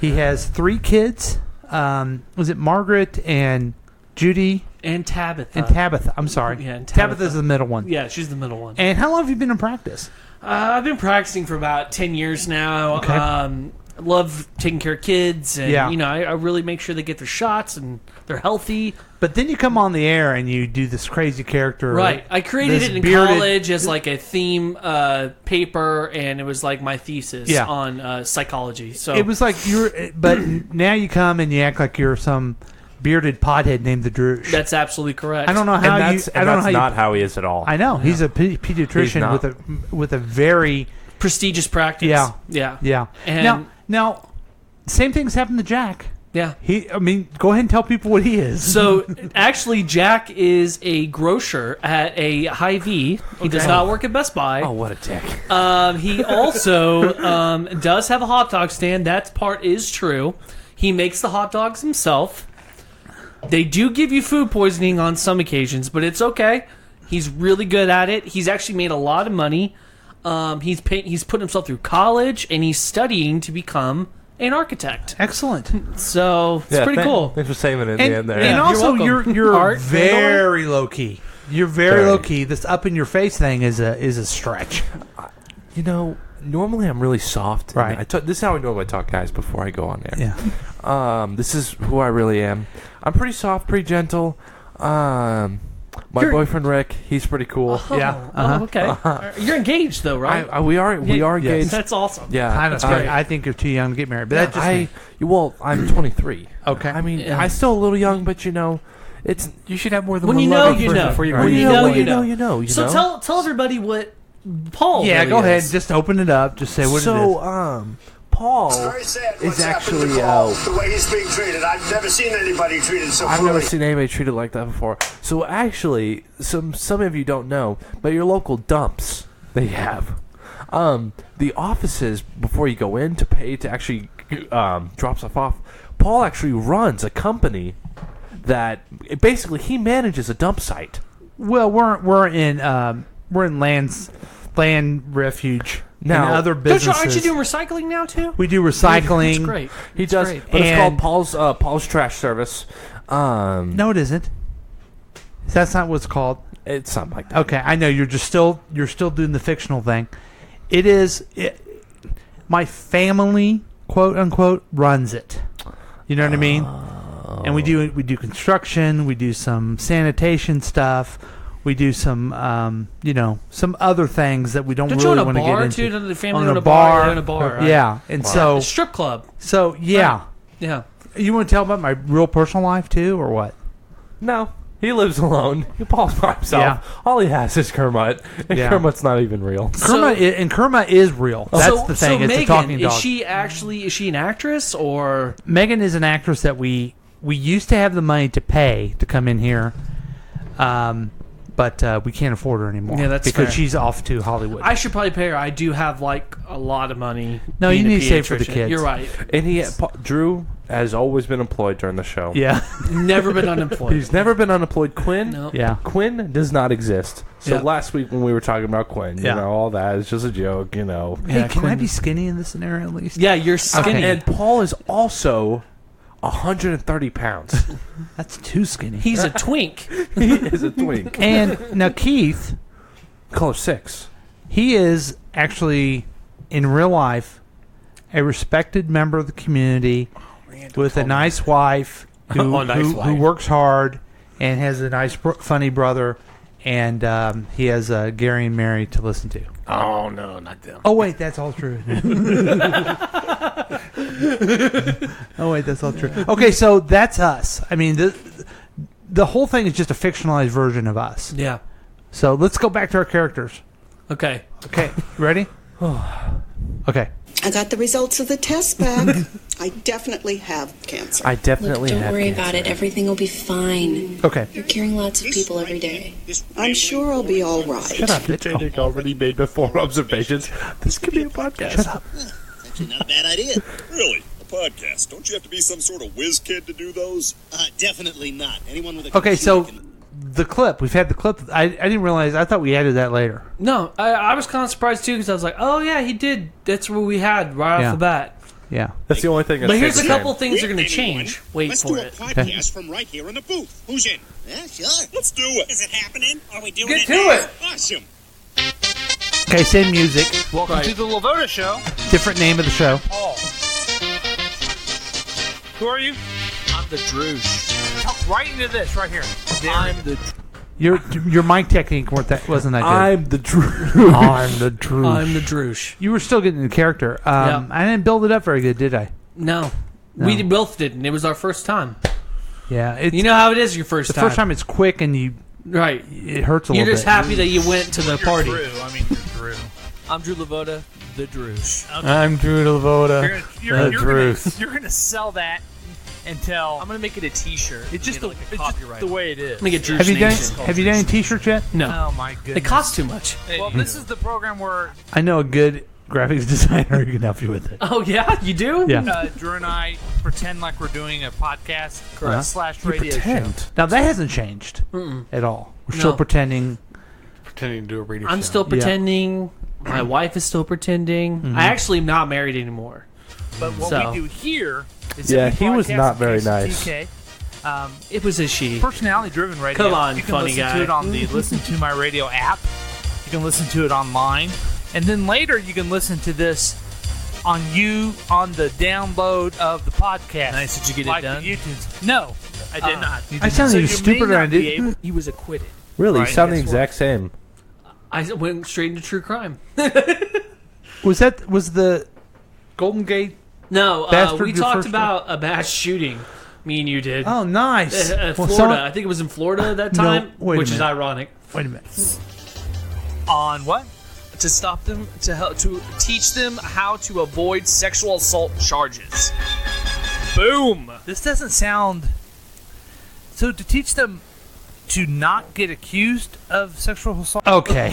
G: He has 3 kids. Was it Margaret and Judy?
I: And Tabitha.
G: And Tabitha. I'm sorry.
I: Yeah, and
G: Tabitha's the middle one.
I: Yeah, she's the middle one.
G: And how long have you been in practice?
I: I've been practicing for about 10 years now.
G: Okay.
I: I love taking care of kids. And,
G: Yeah.
I: you know, I really make sure they get their shots and they're healthy.
G: But then you come on the air and you do this crazy character.
I: Right. I created
G: this
I: it in
G: bearded-
I: college as like a theme paper, and it was like my thesis
G: Yeah.
I: on psychology. So
G: It was like but now you come and you act like you're some bearded pothead named the Droosh.
I: That's absolutely correct.
G: I don't know how
H: That's not how he is at all.
G: I know he's a pediatrician with a very
I: prestigious practice.
G: Yeah,
I: yeah. And
G: now, same things happened to Jack.
I: Yeah.
G: Go ahead and tell people what he is.
I: So, actually, Jack is a grocer at a Hy-Vee. He does not work at Best Buy.
H: Oh, what a dick.
I: He also does have a hot dog stand. That part is true. He makes the hot dogs himself. They do give you food poisoning on some occasions, but it's okay. He's really good at it. He's actually made a lot of money. He's put himself through college, and he's studying to become an architect.
G: Excellent.
I: So it's pretty cool.
H: Thanks for saving it in the end there.
G: And also, you're
I: Art,
G: very low key. You're very low key. This up in your face thing is a stretch.
H: You know, normally I'm really soft.
G: Right.
H: This is how I normally talk, guys, before I go on there.
G: Yeah.
H: This is who I really am. I'm pretty soft, pretty gentle. My boyfriend Rick, he's pretty cool.
I: Oh,
G: Yeah.
I: Oh, okay. You're engaged, though, right?
H: We are engaged.
I: That's awesome.
H: Yeah.
G: That's great. I think you're too young to get married, but that's just me.
H: I'm 23.
G: Okay.
H: I mean, I'm still a little young, but it's
K: you should have more than
I: When
K: one
I: you know,
K: loving
I: you
K: person
I: know.
K: before you
I: When
K: marry.
I: you know, you know.
H: You
I: So
H: know?
I: tell everybody what Paul.
G: Yeah,
I: really
G: go ahead.
I: is.
G: Just open it up. Just say what it is.
H: So, Paul is actually
T: the way he's being treated. I've never seen anybody treated so
H: I've
T: poorly.
H: never seen anybody treated like that before. So actually, some of you don't know, but your local dumps, they have the offices before you go in to pay to actually drop stuff off. Paul actually runs a company that basically he manages a dump site.
G: Well, we're in land refuge.
H: Now,
G: and other businesses.
I: Aren't you doing recycling now too?
G: We do recycling.
I: That's great.
H: He does,
I: great.
H: but it's called Paul's Trash Service.
G: No, it isn't. That's not what it's called.
H: It's something like that.
G: Okay, I know you're still doing the fictional thing. It is. My family, quote unquote, runs it. You know what I mean? And we do construction. We do some sanitation stuff. We do some, some other things that we don't really want to get into.
I: Too? Doesn't the family
G: Own
I: own
G: a
I: a bar?
G: bar.
I: They own a bar, right?
G: Yeah, and so
I: strip club.
G: So yeah,
I: Yeah.
G: You want to tell about my real personal life too, or what?
H: No, he lives alone. Paul's by himself.
G: Yeah.
H: All he has is Kermit, and
G: Yeah.
H: Kermit's not even real.
G: Kermit is real. That's the thing.
I: So
G: It's
I: Megan,
G: a talking dog.
I: is she an actress or?
G: Megan is an actress that we used to have the money to pay to come in here, but we can't afford her anymore.
I: Yeah, that's
G: because
I: fair.
G: she's off to Hollywood.
I: I should probably pay her. I do have like a lot of money.
G: No,
I: being
G: you
I: a
G: need to save for the
I: pediatrician.
G: kids.
I: You're right.
H: And Drew has always been employed during the show.
G: Yeah.
I: Never been unemployed.
H: He's never been unemployed. Quinn,
I: No.
G: Yeah.
H: Quinn does not exist. So
I: Yeah.
H: last week when we were talking about Quinn,
G: Yeah.
H: all that is just a joke,
G: Hey,
I: Yeah,
G: can I
I: Quinn-
G: be skinny in this scenario at least?
I: Yeah, you're skinny.
H: And Paul is also 130 pounds.
G: That's too skinny.
I: He's a twink.
H: He is a twink.
G: And now Keith,
H: color 6.
G: He is actually in real life a respected member of the community with a nice wife who, who works hard and has a nice, funny brother, and he has Gary and Mary to listen to.
K: Oh no, not them.
G: Oh wait, that's all true. Oh wait, that's all true. Okay, so that's us. I mean, the whole thing is just a fictionalized version of us.
I: Yeah.
G: So let's go back to our characters.
I: Okay.
G: Okay, ready? Okay.
U: I got the results of the test back. I definitely have cancer.
H: I definitely
U: Look,
H: have
U: don't worry
H: cancer.
U: about it. Everything will be fine.
G: Okay.
U: You're curing lots of people every day. I'm sure I'll be all right.
H: Shut up, bitch. Already made before observations. This could be a podcast. Shut up.
C: Actually, not a bad idea.
D: Really? A podcast? Don't you have to be some sort of whiz kid to do those?
C: Definitely not. Anyone with a
G: Okay,
C: computer
G: so
C: can-
G: the clip. We've had the clip. I didn't realize. I thought we added that later.
I: No, I was kind of surprised too because I was like, oh yeah, he did. That's what we had right
G: Yeah.
I: off the bat.
G: Yeah.
H: That's the only thing.
I: But here's a couple things that are going to change. Wait
B: Let's
I: for
B: do a
I: it.
B: podcast from right here in the booth. Who's in?
C: Yeah, sure.
D: Let's do it.
B: Is it happening? Are we doing
I: Get
B: it
I: to
B: now?
I: it.
B: Awesome.
G: Okay, same music.
P: Welcome to the Lavota Show.
G: Different name of the show.
P: Paul. Who are you?
K: I'm the Droosh.
P: Talk right into this right here.
K: I'm the.
G: Your mic technique wasn't that good.
H: I'm the Droosh.
G: I'm the Droosh.
I: I'm the Droosh.
G: You were still getting the character. I didn't build it up very good, did I?
I: No. We both didn't. It was our first time.
G: Yeah,
I: You know how it is your first time.
G: The first time it's quick and
I: Right.
G: it hurts a
I: You're
G: little
I: just
G: bit.
I: happy that you went to the
E: You're
I: party.
E: Drew. I mean, you're Drew.
V: I'm Drew Lavoda, the Droosh.
E: Okay.
K: I'm Drew Lavoda.
E: You're gonna sell that until
V: I'm gonna make it a T-shirt.
E: It's just,
V: like a
E: it's
V: copyright.
E: just the way it is.
I: Make it Droosh
G: Have you done
I: Nation.
G: Have you done any T-shirts yet?
I: No.
E: Oh my goodness.
I: It costs too much.
E: Well, this is the program where
G: I know a good graphics designer who can help you with it.
I: Oh yeah, you do?
G: Yeah.
E: Drew and I pretend like we're doing a podcast /
G: You
E: radio show.
G: pretend. Now that hasn't changed at all. We're still pretending.
K: Pretending to do a radio show.
I: I'm still pretending. My wife is still pretending.
G: Mhm.
I: I actually am not married anymore.
E: But what
I: So.
E: we do here is
H: Yeah,
E: that we
H: he was
E: broadcast
H: not
E: on
H: very
E: KCTK.
I: It was a she.
E: Personality-driven radio.
I: Come on,
E: you can
I: funny
E: listen
I: guy.
E: to it on the Listen to My Radio app. You can listen to it online, and then later you can listen to this on the download of the podcast.
V: Nice. Did you get it
E: like
V: done?
E: The YouTube's. No, I did not.
G: I sounded
E: you
G: stupid
E: may
G: when I
E: not be
G: did.
E: able-
V: He was acquitted.
H: Really,
E: Right,
H: you sound the
E: guess
H: exact same.
I: I went straight into true crime.
G: Was the Golden Gate?
I: No,
G: Bastard
I: we
G: your
I: talked
G: first
I: about a mass shooting. Me and you did.
G: Oh, nice.
I: Florida.
G: Well, someone-
I: I think it was in Florida at that
G: No,
I: time,
G: wait a
I: which is
G: minute.
I: ironic.
G: Wait a minute.
E: On what?
V: To stop them, to teach them how to avoid sexual assault charges.
E: Boom. This doesn't sound. So to teach them to not get accused of sexual assault.
G: Okay.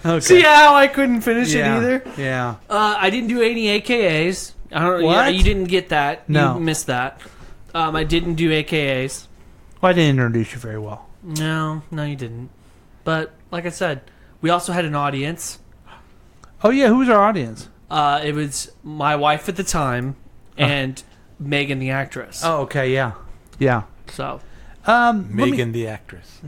G: Okay.
I: See how I couldn't finish
G: Yeah,
I: it either?
G: yeah.
I: I didn't do any AKAs. I don't know.
G: What?
I: You didn't get that.
G: No.
I: You missed that. I didn't do AKAs.
G: Well, I didn't introduce you very well.
I: No, you didn't. But like I said, we also had an audience.
G: Oh yeah, who was our audience?
I: It was my wife at the time and Megan the actress.
G: Oh, okay, yeah, yeah.
I: So,
K: Megan the actress.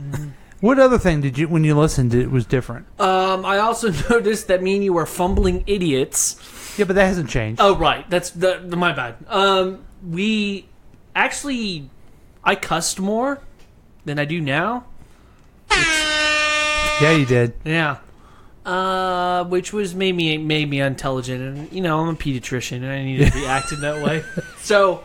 G: What other thing did you, when you listened, it was different?
I: I also noticed that me and you were fumbling idiots.
G: Yeah, but that hasn't changed.
I: Oh, right. That's my bad. We actually, I cussed more than I do now.
G: Yeah, you did.
I: Yeah. Which was made me intelligent, and I'm a pediatrician, and I needed to be acting that way. So,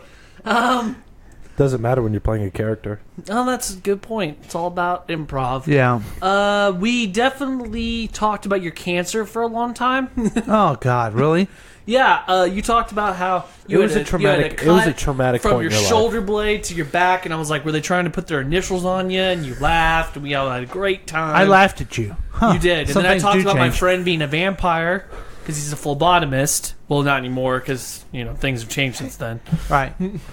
H: Doesn't matter when you're playing a character.
I: oh, that's a good point. It's all about improv.
G: Yeah.
I: We definitely talked about your cancer for a long time.
G: Oh God, really?
I: Yeah, you talked about how
H: It was a traumatic
I: from
H: point
I: your
H: in your life.
I: shoulder blade to your back, and I was like, were they trying to put their initials on you? And you laughed, and we all had a great time.
G: I laughed at you. Huh.
I: You did, and
G: Some
I: then I
G: things
I: talked
G: do
I: about my
G: change.
I: friend being a vampire because he's a phlebotomist. Well, not anymore because things have changed since then.
G: Right.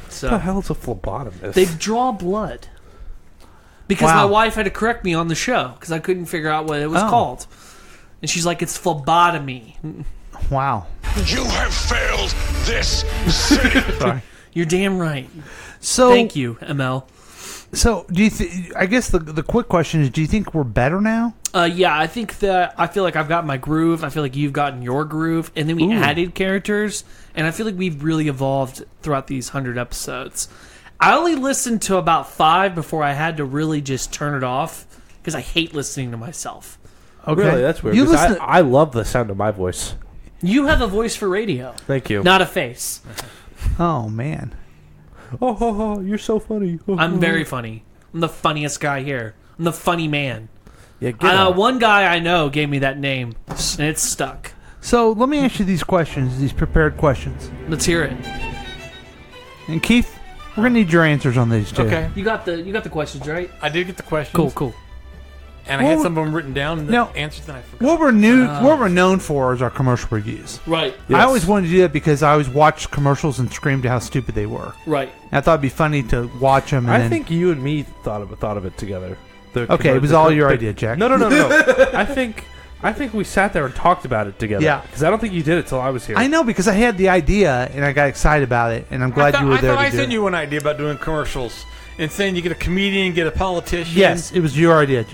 I: So
H: What the hell is a phlebotomist?
I: they draw blood. Because
G: Wow.
I: my wife had to correct me on the show because I couldn't figure out what it was
G: Oh.
I: called, and she's like, "It's phlebotomy."
G: Wow.
T: You have failed this city.
G: Sorry.
I: You're damn right.
G: So
I: Thank you, ML.
G: So do you? I guess the quick question is: do you think we're better now?
I: Yeah, I feel like I've got my groove. I feel like you've gotten your groove, and then we
G: Ooh.
I: added characters, and I feel like we've really evolved throughout these 100 episodes. I only listened to about 5 before I had to really just turn it off because I hate listening to myself.
G: Okay.
H: Really, that's weird.
G: You
H: 'cause
G: listen.
H: I love the sound of my voice.
I: You have a voice for radio,
H: Thank you.
I: not a face.
G: Oh man.
H: Oh, you're so funny.
I: I'm very funny. I'm the funniest guy here. I'm the funny man.
H: Yeah, get out.
I: One guy I know gave me that name, and it's stuck.
G: So let me ask you these questions, these prepared questions.
I: Let's hear it.
G: And Keith, we're gonna need your answers on these too.
K: Okay.
I: You got the questions right.
K: I did get the questions.
I: Cool.
K: And I had some of them written down. And the
G: No.
K: answers that I forgot.
G: What we're known for is our commercial reviews.
I: Right.
G: I always wanted to do that because I always watched commercials and screamed how stupid they were.
I: Right.
G: And I thought it'd be funny to watch them. And
H: I
G: then,
H: think you and me thought of it together.
G: Okay, it was all your idea, Jack.
H: No. I think we sat there and talked about it together.
G: Yeah.
H: Because I don't think you did it till I was here.
G: I know because I had the idea and I got excited about it, and I'm glad you were there
K: I
G: to do
K: sent
G: it.
K: you an idea about doing commercials and saying you get a comedian, get a politician.
G: Yes, it was your idea,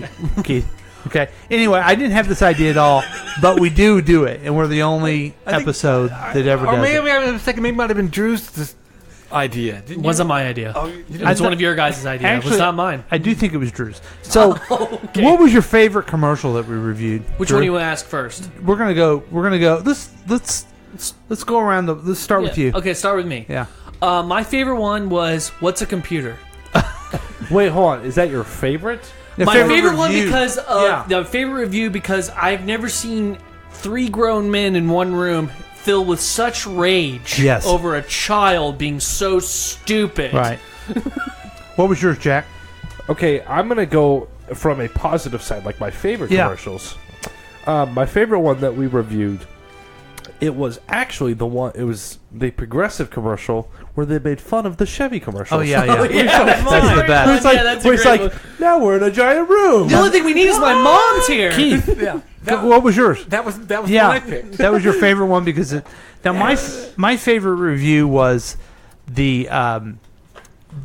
G: Keith. Okay. Anyway, I didn't have this idea at all, but we do it, and we're the only episode that ever
K: Or
G: does
K: maybe
G: it.
K: I was thinking maybe it might have been Drew's idea. Didn't you?
I: Wasn't my idea.
K: Oh, you didn't?
I: It's one of your guys' idea. It was not mine.
G: I do think it was Drew's. So,
I: Okay.
G: what was your favorite commercial that we reviewed?
I: Which
G: Drew?
I: one do you want to ask first?
G: We're gonna go. Let's go around. Let's start with
I: Yeah,
G: you.
I: Okay, start with me.
G: Yeah.
I: My favorite one was What's a Computer?
H: Wait, hold on. Is that your favorite?
I: My favorite one because the favorite review because I've never seen 3 grown men in one room filled with such rage over a child being so stupid.
G: Right. What was yours, Jack?
H: Okay, I'm gonna go from a positive side, like my favorite commercials. My favorite one that we reviewed, it was actually it was the Progressive commercial where they made fun of the Chevy commercials.
G: Oh, yeah.
H: That's the best. It's like, now we're in a giant room.
I: The only thing we need is my mom's here.
G: Keith, what was yours?
K: That was the one I picked.
G: That was your favorite one because my favorite review was the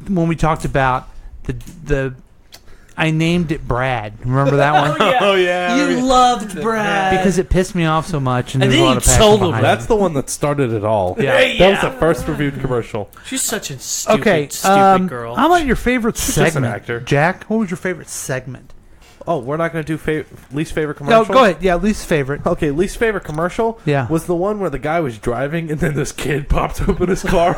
G: when we talked about the I named it Brad. Remember that one?
K: Oh yeah.
I: You loved Brad
G: because it pissed me off so much, and
I: And
G: there's a
I: then
G: lot
I: you
G: of passion
I: told him.
G: behind
H: That's the one that started it all.
G: Yeah.
H: That was the first reviewed commercial.
I: She's such a stupid,
G: Okay,
I: stupid girl.
G: how about your favorite
H: She's just an
G: segment,
H: actor.
G: Jack? What was your favorite segment?
H: Oh, we're not going to do least favorite
G: No,
H: commercial?
G: go ahead. Yeah, least favorite.
H: Okay, least favorite commercial
G: Yeah.
H: was the one where the guy was driving and then this kid popped open his car.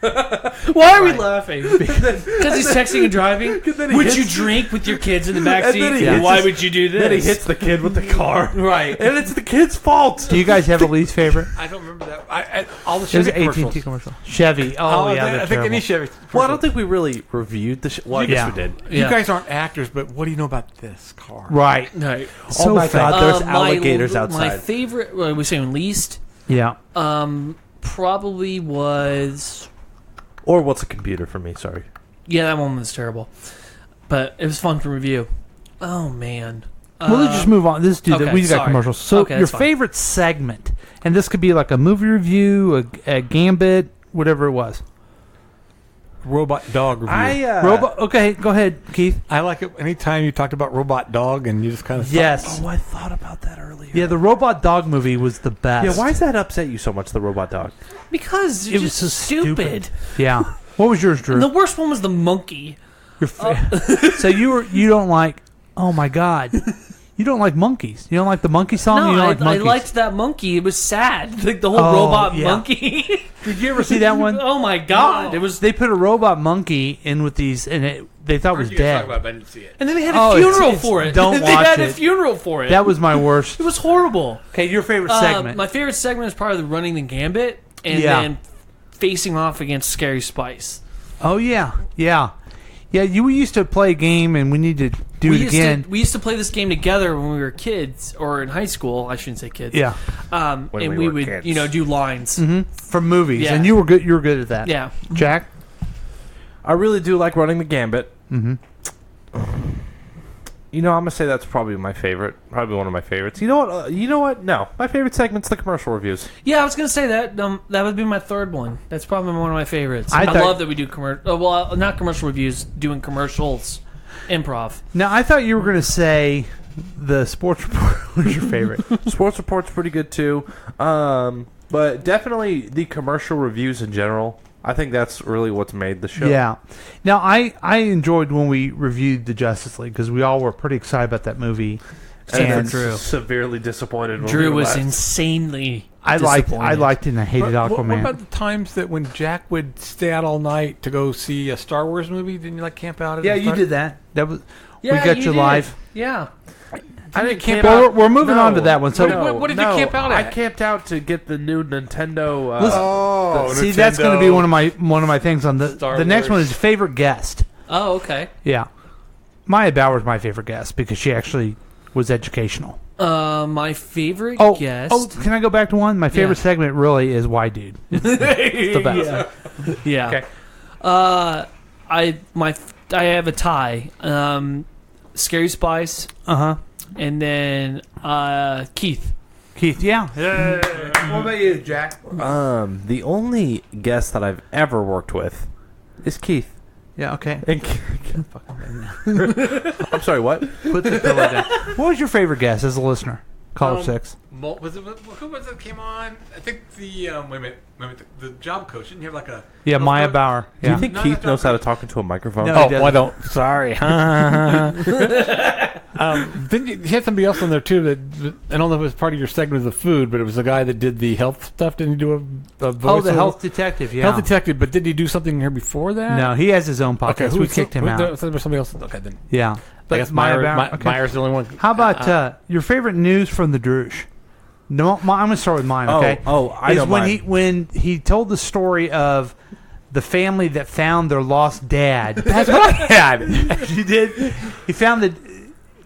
I: Why are we laughing? Because he's texting and driving? Would you drink with your kids in the backseat? Why would you do this?
H: Then he hits the kid with the car.
I: Right.
H: And it's the kid's fault.
G: Do you guys have a least favorite?
K: I don't remember that. All the
G: It was
K: Chevy
G: an
K: commercials.
G: AT&T commercial. Chevy. Oh, yeah,
K: I
G: they're
K: think
G: terrible.
K: any Chevy.
H: Well, I don't think we really reviewed the well, I guess we did.
K: You guys aren't actors, but what do you know about this car?
G: Right.
I: Right.
H: Oh my God, there's alligators
I: My
H: outside.
I: favorite, what are we saying least?
G: Yeah.
I: Probably was...
H: Or What's a Computer for me, sorry.
I: Yeah, that one was terrible. But it was fun to review. Oh, man.
G: Well, let's just move on. Let's do that. We got
I: sorry.
G: commercials. So
I: Okay,
G: your
I: that's fine.
G: favorite segment, and this could be like a movie review, a gambit, whatever it was.
K: Robot dog review.
G: Robot. Okay, go ahead, Keith.
K: I like it anytime you talked about robot dog and you just kind of
G: Yes.
H: Oh, I thought about that earlier.
G: Yeah, the robot dog movie was the best.
H: Yeah, why does that upset you so much, the robot dog?
I: Because
G: It was
I: just
G: so
I: stupid.
G: Yeah. What was yours, Drew?
I: And the worst one was the monkey.
G: So you don't like? Oh my God. You don't like monkeys. You don't like the monkey song?
I: No,
G: you don't
I: I
G: like monkeys?
I: liked that monkey. It was sad. Like the whole
G: Oh,
I: robot
G: yeah.
I: monkey.
G: Did you ever see that one?
I: Oh my God. It was.
G: They put a robot monkey in with these, and they thought it was dead.
K: I didn't see it.
I: And then they had a
G: Oh,
I: funeral
G: it's-
I: for it.
G: don't
I: They
G: watch
I: had a
G: it.
I: funeral for it.
G: That was my worst.
I: It was horrible.
G: Okay, your favorite segment?
I: My favorite segment is probably the running the gambit and
G: Yeah.
I: then facing off against Scary Spice.
G: Oh yeah. We used to play a game, and we need to do it again.
I: We used to play this game together when we were kids, or in high school. I shouldn't say kids.
G: Yeah.
I: And
H: we
I: we
H: were
I: would,
H: kids.
I: do lines.
G: From movies,
I: Yeah.
G: and you were good. You were good at that.
I: Yeah.
G: Jack.
H: I really do like running the gambit.
G: Mm-hmm.
H: I'm gonna say that's probably my favorite. Probably one of my favorites. You know what? No, my favorite segment's the commercial reviews.
I: Yeah, I was gonna say that. That would be my third one. That's probably one of my favorites.
G: I
I: I
G: thought-
I: love that we do not commercial reviews, doing commercials, improv.
G: Now I thought you were going to say the sports report was your favorite.
H: Sports Report's pretty good too, but definitely the commercial reviews in general. I think that's really what's made the show.
G: Yeah. Now I enjoyed when we reviewed the Justice League because we all were pretty excited about that movie.
H: And
I: Drew.
H: severely disappointed. When
I: Drew
H: we
I: was
H: left.
I: insanely.
G: I liked it and I hated
K: What
G: Aquaman.
K: about the times that when Jack would stay out all night to go see a Star Wars movie? Didn't you like camp out?
G: Yeah, you did that. That was
I: Yeah,
G: we got
I: you
G: you
I: did.
G: live.
I: Yeah.
K: I didn't camp
G: Well,
K: out.
G: we're moving on to that one. So
K: What did you camp out at?
H: I camped out to get the new Nintendo.
G: Listen, see, that's going to be one of my things on the
I: Star
G: the next one
I: Wars.
G: is favorite guest.
I: Oh, okay.
G: Yeah, Maya Bauer's my favorite guest because she actually was educational.
I: My favorite guest.
G: Oh, can I go back to one? My favorite
I: Yeah.
G: segment really is Why Dude. It's the best.
I: Yeah.
G: Okay.
I: I have a tie. Scary Spice. And then Keith.
G: Keith, yeah. What about you, Jack?
H: The only guest that I've ever worked with is Keith.
G: Yeah, okay.
H: I'm sorry, what?
G: Put the pillow down. What was your favorite guest as a listener? Caller 6.
K: Was it who was it came on? I think the wait a minute, the job coach didn't you have like a
G: Maya Bauer.
H: Do you think Keith knows how to talk into a microphone?
G: No, he
K: I don't. Sorry. Then you had somebody else on there too. That I don't know if it was part of your segment of the food, but it was the guy that did the health stuff. Didn't he do a voice?
G: Oh, the health detective. Yeah,
K: health detective. But did he do something here before that?
G: No, he has his own podcast.
K: Okay,
G: we kicked him out.
K: There was somebody else. Okay, then.
G: Yeah,
K: I guess Meyer's the only one.
G: How about your favorite news from the Droosh? No, I'm going to start with mine. Okay.
H: I know mine.
G: When he told the story of the family that found their lost dad.
K: That's what I had.
G: He did. He found that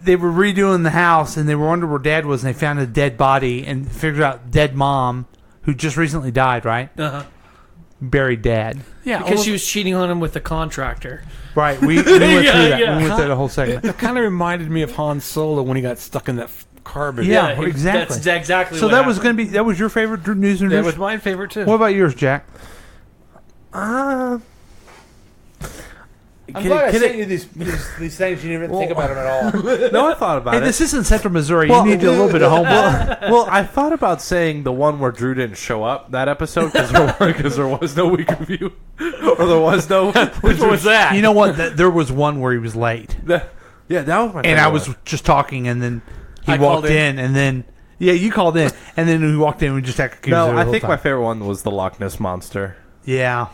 G: they were redoing the house and they were wondering where dad was, and they found a dead body and figured out dead mom who just recently died. Right. Buried dad.
I: Yeah, because she was cheating on him with the contractor.
G: Right. We went through that. We went through the whole segment.
K: It kind of reminded me of Han Solo when he got stuck in that carbon.
G: Yeah, exactly.
I: That's exactly.
G: So
I: what
G: that was
I: happened.
G: going to be that was your favorite news and
K: That was my favorite too.
G: What about yours, Jack?
K: Uh,
G: I'm glad I sent you these things. You didn't even think about them at all.
H: No, I thought about it.
G: This isn't Central Missouri. You need to do a little bit of homework.
H: Well, I thought about saying the one where Drew didn't show up that episode because there was no week review, or there was no.
K: Which one was that?
G: You know what? There was one where he was late.
H: Yeah, that was my.
G: And I was just talking, and then he
K: I
G: walked
K: called
G: in, and then you called in, and then we walked in, and we just acted confused.
H: No, I think my favorite one was the Loch Ness monster.
G: Yeah,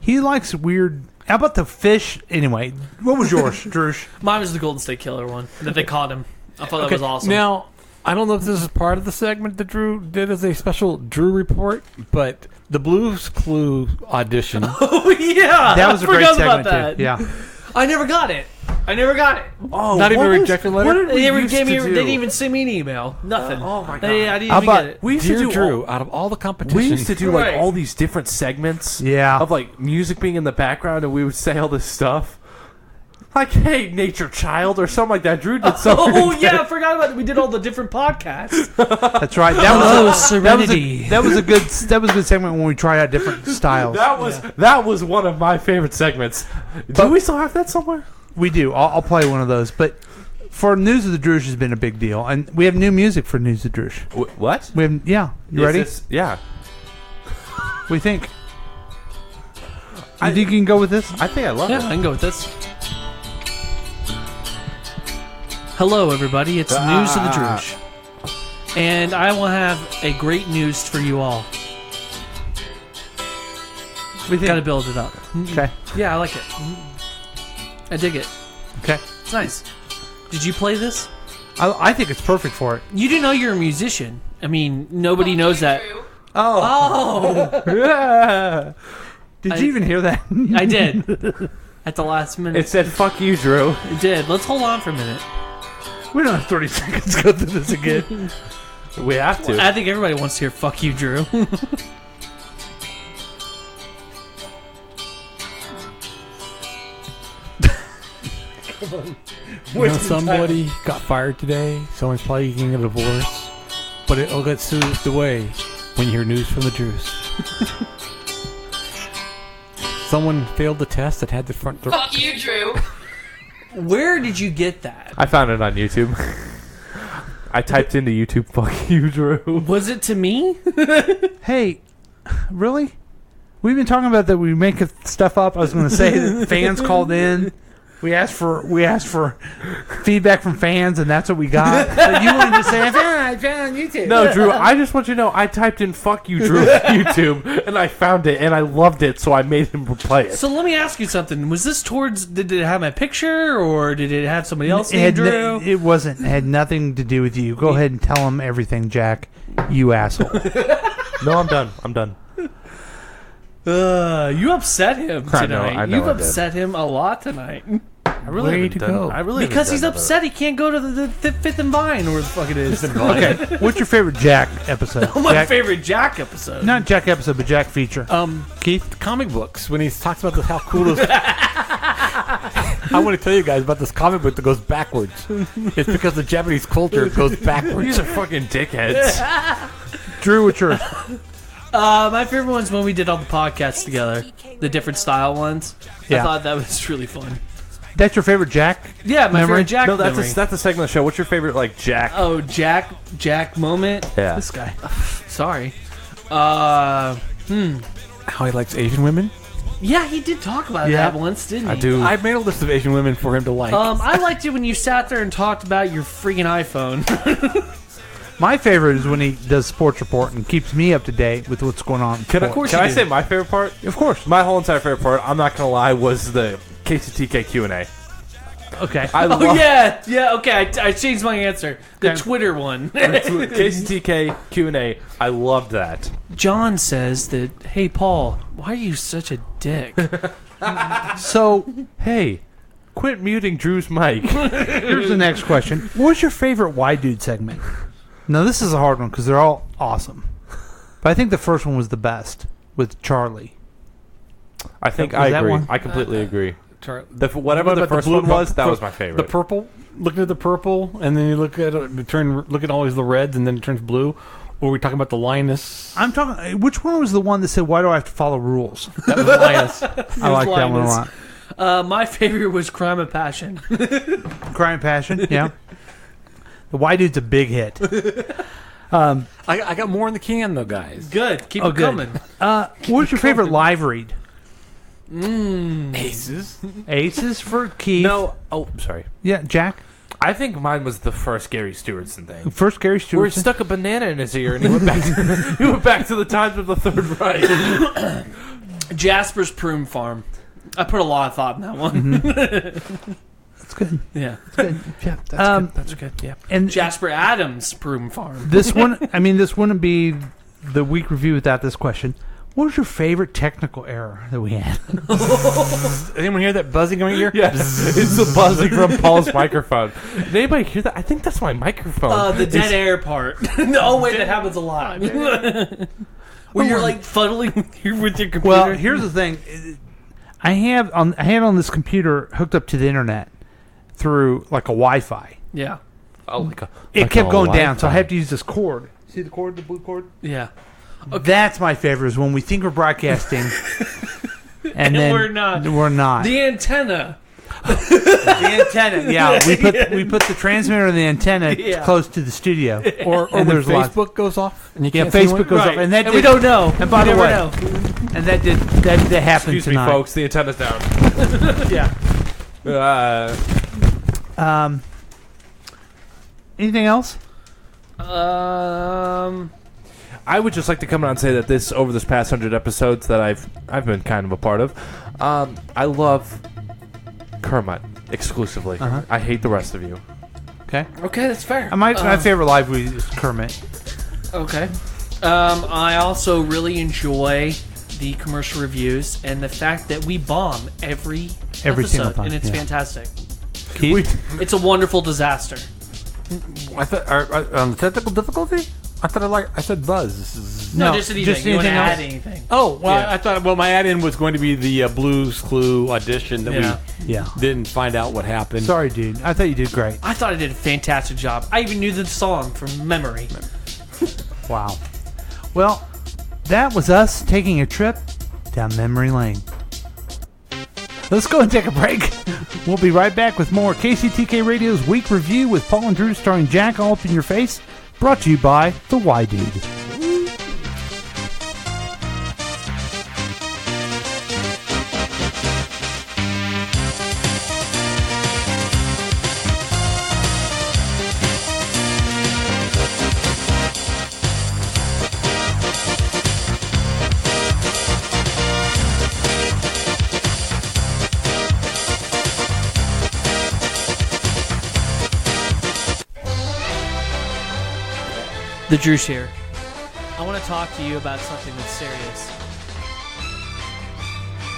G: he likes weird. How about the fish? Anyway, what was yours, Droosh?
I: Mine was the Golden State Killer one that they caught him. I thought that was awesome.
K: Now, I don't know if this is part of the segment that Drew did as a special Drew report, but the Blues Clue audition.
I: Oh yeah,
G: That was a
I: I
G: great
I: forgot
G: segment
I: about that.
G: too. Yeah.
I: I never got it.
H: Oh,
K: Not even a rejection letter?
I: They didn't even send me an email. Nothing.
H: Oh my God.
I: I didn't
G: How
I: even
G: about-
I: get it.
H: We used
K: Dear
H: to do
K: Drew, out of all the competition,
H: We used to do like
I: Right.
H: all these different segments.
G: Yeah.
H: Of like music being in the background, and we would say all this stuff. Like, hey, nature child, or something like that. Drew did something.
I: Oh yeah, I forgot about it. We did all the different podcasts.
G: That's right. That was
I: Serenity.
G: that was a good segment when we tried out different styles.
H: That was one of my favorite segments. Do we still have that somewhere?
G: We do. I'll play one of those. But for News of the Droosh has been a big deal, and we have new music for News of the Droosh.
H: What?
G: We have You ready?
H: Yeah.
G: What do you think? You think you can go with this?
H: I think I love
I: Yeah,
H: it.
I: I can go with this. Hello, everybody. It's News of the Droosh. And I will have a great news for you all.
G: We
I: Got to build it up.
G: Okay.
I: Yeah, I like it. I dig it.
G: Okay.
I: It's nice. Did you play this?
G: I think it's perfect for it.
I: You do know you're a musician. I mean, nobody knows that.
G: Oh. Yeah. Did you even hear that?
I: I did. At the last minute.
H: It said, fuck you, Drew.
I: It did. Let's hold on for a minute.
G: We don't have 30 seconds to go through this again.
H: We have to.
I: I think everybody wants to hear "fuck you, Drew."
K: somebody got fired today. Someone's probably getting a divorce, but it'll get soothed away when you hear news from the Drews. Someone failed the test that had the front door.
V: Fuck you, Drew.
I: Where did you get that?
H: I found it on YouTube. I typed into YouTube, fuck you, Drew.
I: Was it to me?
G: Hey, really? We've been talking about that we make stuff up. I was going to say that fans called in. We asked for feedback from fans, and that's what we got. But you wanted to say, I found on YouTube.
H: No, Drew, I just want you to know I typed in fuck you, Drew, on YouTube, and I found it, and I loved it, so I made him play it.
I: So let me ask you something. Was this did it have my picture, or did it have somebody else named Drew?
G: It wasn't. It had nothing to do with you. Go ahead and tell him everything, Jack. You asshole.
H: No, I'm done. I'm done.
I: You upset him tonight.
H: I know
I: You've
H: I did.
I: upset him a lot tonight.
H: I really
K: Way
H: haven't
K: to
H: done.
K: go.
H: I really
I: Because
H: haven't
I: he's
H: done that.
I: upset he can't go to the Fifth and Vine, or where the fuck it is.
G: Okay, what's your favorite Jack episode?
I: My
G: Jack,
I: favorite Jack episode.
G: not Jack episode, but Jack feature.
K: Keith, comic books, when he talks about how cool this... I want to tell you guys about this comic book that goes backwards. It's because the Japanese culture goes backwards.
H: These are fucking dickheads.
G: Drew, what's yours?
I: My favorite one's when we did all the podcasts together, the different style ones. I
G: Yeah.
I: thought that was really fun.
G: That's your favorite Jack?
I: Yeah, my
G: memory?
I: favorite Jack
H: No,
I: memory.
H: that's a segment of the show. What's your favorite like Jack?
I: Oh, Jack moment.
H: Yeah.
I: This guy. Sorry.
K: How he likes Asian women?
I: Yeah, he did talk about
K: Yeah.
I: that once, didn't he?
K: I do. I made a list of Asian women for him to like.
I: I liked it when you sat there and talked about your freaking iPhone.
G: My favorite is when he does sports report and keeps me up to date with what's going on.
H: Can I say my favorite part?
G: Of course.
H: My whole entire favorite part, I'm not going to lie, was the KCTK Q&A.
G: Okay.
I: Okay, I changed my answer. The Twitter one.
H: KCTK Q&A, I loved that.
I: John says that, hey, Paul, why are you such a dick?
G: So,
H: hey, quit muting Drew's mic.
G: Here's the next question. What was your favorite Why Dude segment? Now, this is a hard one because they're all awesome. But I think the first one was the best with Charlie.
H: I think
G: Was
H: I
G: that
H: agree.
G: one?
H: I completely agree.
K: What
H: Whatever the
K: about
H: first
K: blue
H: one was, that was my favorite.
K: The purple, looking at the purple, and then you look at always the reds, and then it turns blue. Or are we talking about the Linus?
G: I'm talking. Which one was the one that said, "Why do I have to follow rules"?
K: That was Linus.
G: I like that one a lot.
I: My favorite was Crime of Passion.
G: Crime and Passion, yeah. The Why Dude's a big hit.
K: I got more in the can though, guys.
I: Good, keep it coming.
G: What was your favorite live read?
K: Aces.
G: Aces for Keith.
H: No, sorry.
G: Yeah, Jack.
H: I think mine was the first Gary Stewartson thing.
G: First Gary Stewart.
H: Where he stuck a banana in his ear and he went back to the times of the Third Reich.
I: Jasper's Prune Farm. I put a lot of thought in that one.
G: That's good.
I: Yeah.
G: That's good.
H: Yeah, that's good. That's good. Yeah.
G: And
I: Jasper Adams Prune Farm.
G: this one, this wouldn't be the week review without this question. What was your favorite technical error that we had?
K: Anyone hear that buzzing in my ear?
H: Yes, it's the buzzing from Paul's microphone. Did anybody hear that? I think that's my microphone.
I: The dead air part. Oh wait, that happens a lot. Where you're like fuddling with your computer.
G: Well, here's the thing. I had on this computer hooked up to the internet through like a Wi-Fi.
I: Yeah.
H: Oh,
G: It kept going down, so I have to use this cord. See the cord, the blue cord?
I: Yeah.
G: Okay. That's my favorite, is when we think we're broadcasting, and then
I: we're not.
G: We're not.
I: The antenna.
G: The antenna. Yeah, we put the transmitter and the antenna close to the studio.
K: Or when Facebook goes off. And you can't see
G: Facebook goes off, and that
I: we don't know.
G: And by the way,
I: know.
G: and that happened
H: Excuse
G: tonight.
H: me, folks. The antenna's down.
G: Yeah. Anything else?
H: I would just like to come out and say that over this past 100 episodes that I've been kind of a part of, I love Kermit exclusively. I hate the rest of you.
G: Okay.
I: Okay, that's fair.
G: My favorite live read is Kermit.
I: Okay. I also really enjoy the commercial reviews and the fact that we bomb every episode,
G: single time,
I: and it's fantastic.
G: Keith?
I: It's a wonderful disaster.
K: I thought on the technical difficulty. I said buzz.
I: No, just anything. You want to add anything?
K: Oh, well,
I: Yeah.
K: I thought. Well, my add-in was going to be the Blues Clue audition that we
G: Yeah.
K: didn't find out what happened.
G: Sorry, dude. I thought you did great.
I: I thought I did a fantastic job. I even knew the song from memory.
G: Wow. Well, that was us taking a trip down memory lane. Let's go and take a break. We'll be right back with more KCTK Radio's Week Review with Paul and Drew starring Jack All Up in Your Face, brought to you by The Y Dude.
I: The Drew's here. I want to talk to you about something that's serious.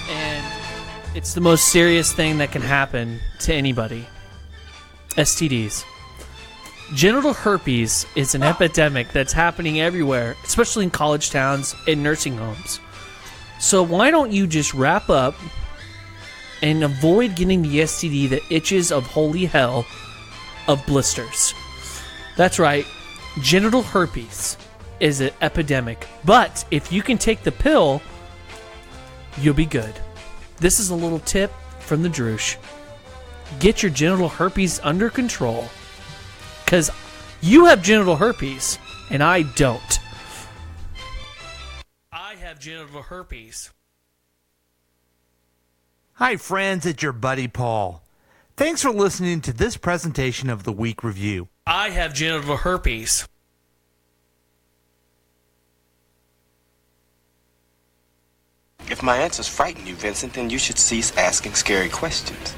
I: And it's the most serious thing that can happen to anybody. STDs. Genital herpes is an epidemic that's happening everywhere, especially in college towns and nursing homes. So why don't you just wrap up and avoid getting the STD that itches of holy hell of blisters? That's right. Genital herpes is an epidemic, but if you can take the pill, you'll be good. This is a little tip from the Droosh. get your genital herpes under control. Because you have genital herpes, and I don't. I have genital herpes.
G: Hi, friends, it's your buddy Paul. Thanks for listening to this presentation of the Week Review.
I: I have genital herpes.
F: If my answers frighten you, Vincent, then you should cease asking scary questions.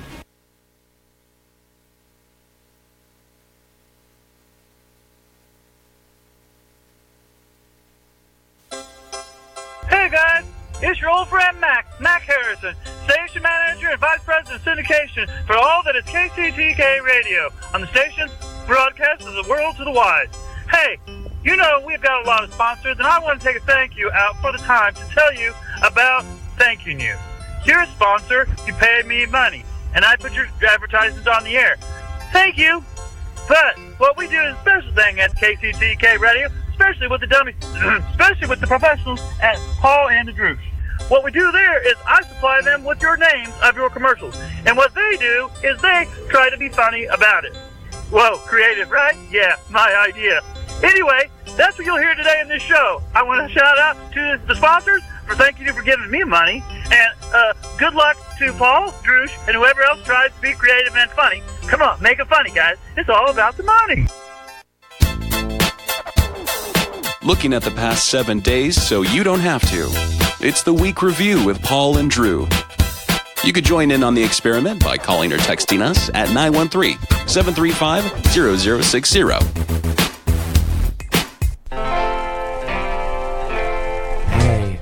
P: Hey guys, it's your old friend Mac Harrison, station manager and vice president of syndication for all that is KCTK Radio on the station broadcast of the world to the wide. Hey, you know we've got a lot of sponsors, and I want to take a thank you out for the time to tell you about thanking you. You're a sponsor, you pay me money, and I put your advertisements on the air. Thank you. But what we do is a special thing at KCTK Radio, especially with the dummies, especially with the professionals at Paul and the Droosh. What we do there is I supply them with your names of your commercials. And what they do is they try to be funny about it. Whoa, creative, right? Yeah, my idea. Anyway, that's what you'll hear today in this show. I want to shout out to the sponsors for thanking you for giving me money. And good luck to Paul, Droosh, and whoever else tries to be creative and funny. Come on, make it funny, guys. It's all about the money.
J: Looking at the past 7 days so you don't have to. It's the Week Review with Paul and Drew. You could join in on the experiment by calling or texting us at 913-735-0060.
H: Hey,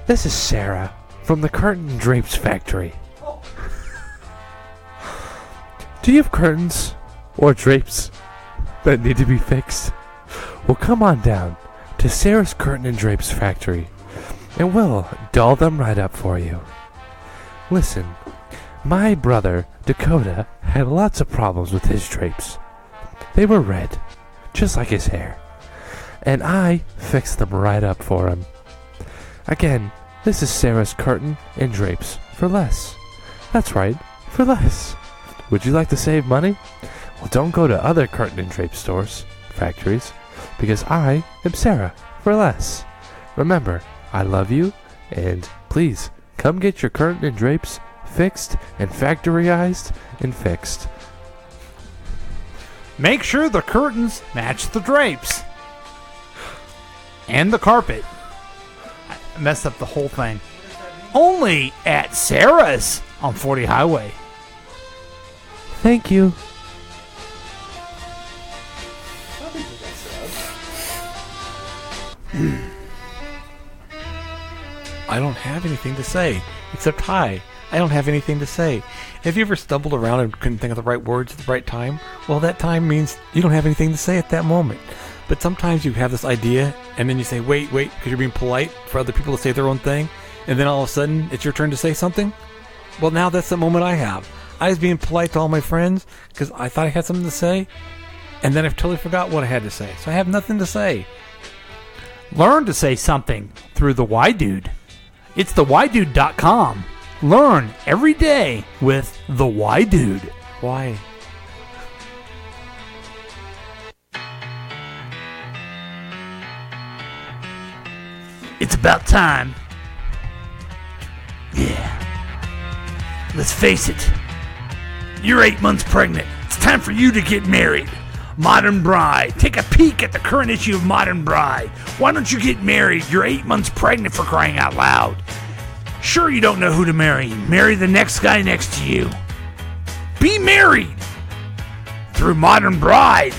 H: this is Sarah from the Curtain and Drapes Factory. Do you have curtains or drapes that need to be fixed? Well, come on down to Sarah's Curtain and Drapes Factory, and we'll doll them right up for you. Listen, my brother, Dakota, had lots of problems with his drapes. They were red, just like his hair, and I fixed them right up for him. Again, this is Sarah's Curtain and Drapes for less. That's right, for less. Would you like to save money? Well, don't go to other curtain and drape stores, factories, because I am Sarah for less. Remember, I love you, and please come get your curtain and drapes fixed and factoryized and fixed.
G: Make sure the curtains match the drapes. And the carpet. I messed up the whole thing. Only at Sarah's on 40 Highway.
H: Thank you.
K: I don't have anything to say, except hi. I don't have anything to say. Have you ever stumbled around and couldn't think of the right words at the right time? Well, that time means you don't have anything to say at that moment. But sometimes you have this idea, and then you say, wait, because you're being polite for other people to say their own thing, and then all of a sudden, it's your turn to say something? Well, now that's the moment I have. I was being polite to all my friends, because I thought I had something to say, and then I totally forgot what I had to say. So I have nothing to say.
G: Learn to say something through the Y Dude. It's theydude.com. Learn every day with the Y Dude.
K: Why?
G: It's about time. Yeah. Let's face it. You're 8 months pregnant. It's time for you to get married. Modern Bride. Take a peek at the current issue of Modern Bride. Why don't you get married? You're 8 months pregnant, for crying out loud. Sure, you don't know who to marry. Marry the next guy next to you. Be married through Modern Bride.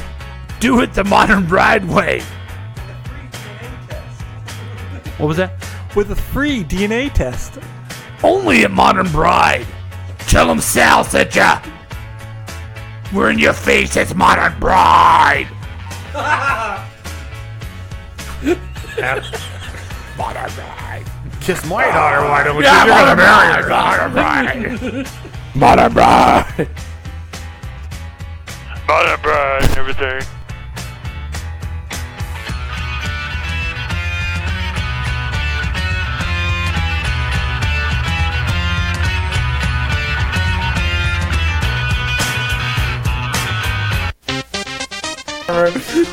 G: Do it the Modern Bride way. What was that?
K: With a free DNA test.
G: Only at Modern Bride. Tell them Sal sent ya. We're in your face, it's Modern Bride. Modern Bride.
K: Kiss my daughter, why don't we?
G: Yeah, Modern Bride. Modern Bride. Modern Bride.
Q: Modern Bride and everything.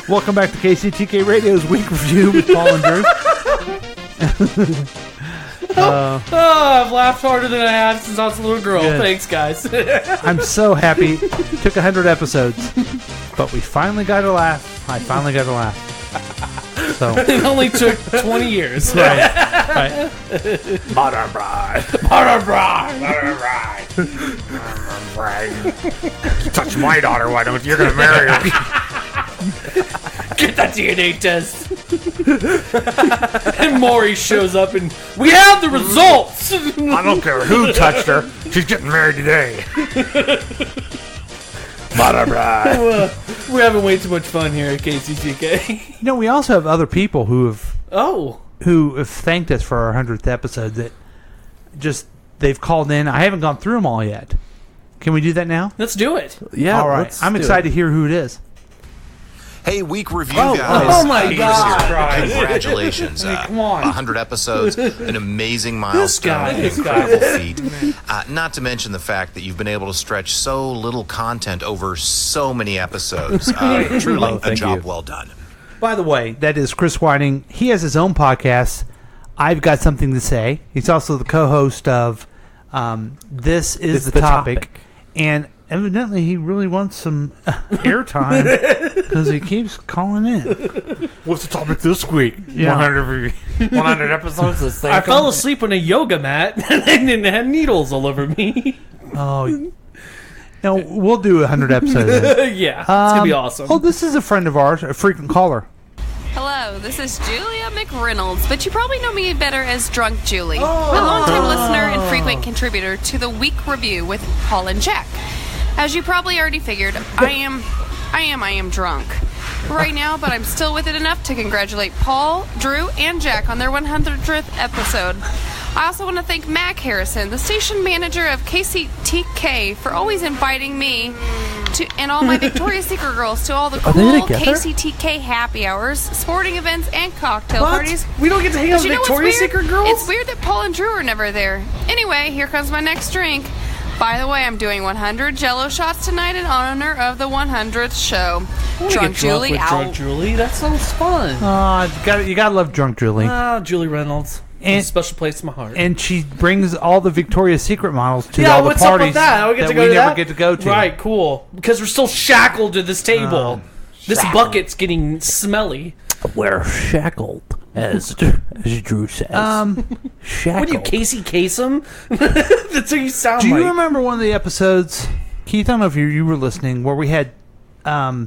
G: Welcome back to KCTK Radio's Week Review with Paul and Drew.
I: I've laughed harder than I have since I was a little girl.
G: Good.
I: Thanks, guys.
G: I'm so happy. Took 100 episodes, but we finally got a laugh. I finally got a laugh. So
I: It only took 20 years.
G: right.
K: Butter bride.
I: Butter bride.
K: Butter bride. You touch my daughter, why don't you? You're gonna marry her.
I: Get that DNA test. And Maury shows up and we have the results.
K: I don't care who touched her. She's getting married today. Butter bride.
I: We're having way too much fun here at KCTK.
G: You know, we also have other people who have thanked us for our 100th episode that just they've called in. I haven't gone through them all yet. Can we do that now?
I: Let's do it.
H: Yeah.
G: All right. I'm excited to hear who it is.
N: Hey, week review,
G: Oh,
N: guys.
G: oh my
N: Peter's
G: God.
N: here. Congratulations.
G: Come on.
N: 100 episodes, an amazing milestone,
G: guy,
N: an
G: this
N: incredible
G: guy.
N: feat. Not to mention the fact that you've been able to stretch so little content over so many episodes. Truly
G: Oh,
N: a
G: thank
N: job
G: you.
N: well done.
G: By the way, that is Chris Whiting. He has his own podcast. I've got something to say. He's also the co-host of This Is the Topic. And evidently he really wants some airtime because he keeps calling in.
K: What's the topic this week?
G: Yeah.
K: 100 episodes this thing.
I: I fell asleep on a yoga mat and it had needles all over me.
G: Oh, no, we'll do 100 episodes.
I: Yeah, it's gonna be awesome.
G: Oh, this is a friend of ours, a frequent caller.
M: Hello, this is Julia McReynolds, but you probably know me better as Drunk Julie, a longtime listener and frequent contributor to the Week Review with Paul and Jack. As you probably already figured, I am drunk right now, but I'm still with it enough to congratulate Paul, Drew, and Jack on their 100th episode. I also want to thank Mac Harrison, the station manager of KCTK, for always inviting me to and all my Victoria's Secret girls to all the
I: Are
M: cool
I: they together?
M: KCTK happy hours, sporting events, and cocktail
I: What?
M: parties.
I: We don't get to hang
M: But
I: out with
M: you know what's
I: Victoria's
M: weird?
I: Secret girls?
M: It's weird that Paul and Drew are never there. Anyway, here comes my next drink. By the way, I'm doing 100 Jello shots tonight in honor of the 100th show. Drunk Julie out.
I: Drunk Julie, that sounds fun.
G: You gotta love Drunk Julie.
I: Julie Reynolds.
G: And-
I: a special place in my heart.
G: And she brings all the Victoria's Secret models to
I: yeah,
G: all the
I: what's
G: parties
I: up with that? I get to go
G: we
I: to
G: never
I: that?
G: get to go to.
I: Right, cool. Because we're still shackled to this table. This bucket's getting smelly.
H: We're shackled, as Drew says. Shackled.
I: What are you, Casey Kasem? That's what you sound
G: Do
I: like.
G: you remember one of the episodes, Keith? I don't know if you were listening, where we had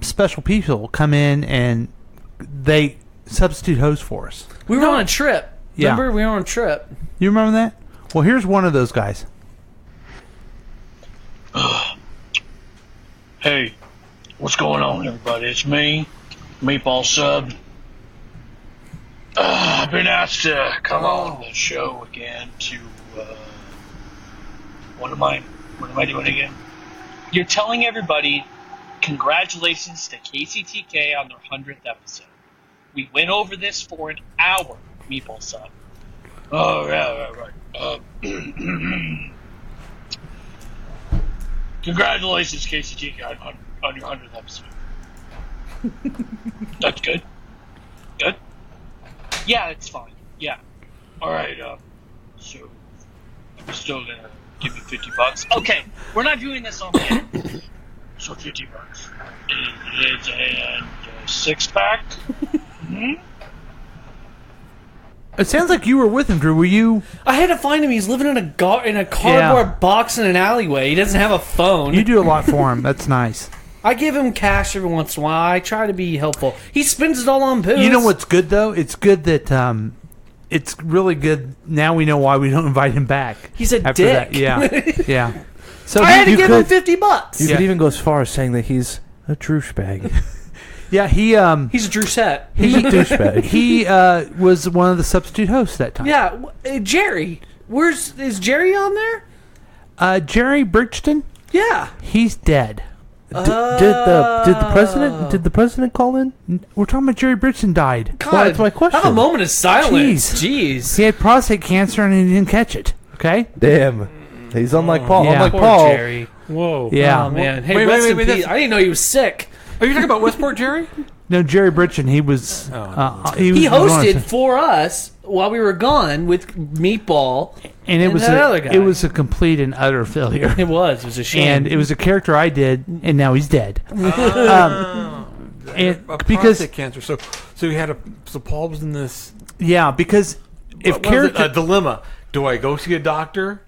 G: special people come in and they substitute host for us.
I: We were on a trip.
G: Yeah.
I: Remember? We were on a trip.
G: You remember that? Well, here's one of those guys.
O: Hey, what's going on, everybody? It's me, Meatball Sub. I've been asked to come on the show again to, what am I doing again?
V: You're telling everybody congratulations to KCTK on their 100th episode. We went over this for an hour, Meatball Sub.
O: Oh, yeah, right. Congratulations, KCTK, on your 100th episode. That's good. Good?
V: Yeah, it's fine. Yeah.
O: Alright, so I'm still gonna give me $50.
V: Okay, we're not doing this on the air.
O: So $50. And a six-pack?
G: It sounds like you were with him, Drew. Were you?
I: I had to find him. He's living in a cardboard box in an alleyway. He doesn't have a phone.
G: You do a lot for him. That's nice.
I: I give him cash every once in a while. I try to be helpful. He spends it all on booze.
G: You know what's good though? It's good that it's really good. Now we know why we don't invite him back.
I: He's a
G: after
I: dick.
G: That. Yeah, yeah. So
I: I had to give him
G: $50.
H: You could even go as far as saying that he's a douchebag.
G: Yeah,
I: he's a Drewsette.
G: He's
H: a douchebag.
G: He was one of the substitute hosts that time.
I: Yeah, Jerry. Is Jerry on there?
G: Jerry Bridgeton.
I: Yeah,
G: he's dead.
H: Did the president call in?
G: We're talking about Jerry Bridgeton died.
I: God,
H: Well, that's my question.
I: Have a moment of silence. Jeez.
G: He had prostate cancer and he didn't catch it. Okay.
H: Damn. He's unlike Paul.
G: Yeah.
H: Unlike
I: Poor
H: Paul.
I: Jerry.
K: Whoa.
G: Yeah.
I: Oh man. Hey,
K: Wait,
I: rest
K: wait,
I: in
K: wait,
I: peace. I didn't know he was sick.
K: Are you talking about Westport Jerry?
G: No, Jerry Britchen, he was...
I: He hosted for us while we were gone with Meatball
G: and it was
I: that other guy.
G: It was a complete and utter failure.
I: It was a shame.
G: And it was a character I did, and now he's dead.
K: Prostate cancer. So Paul was in this.
G: Yeah, because if
K: a dilemma, do I go see a doctor?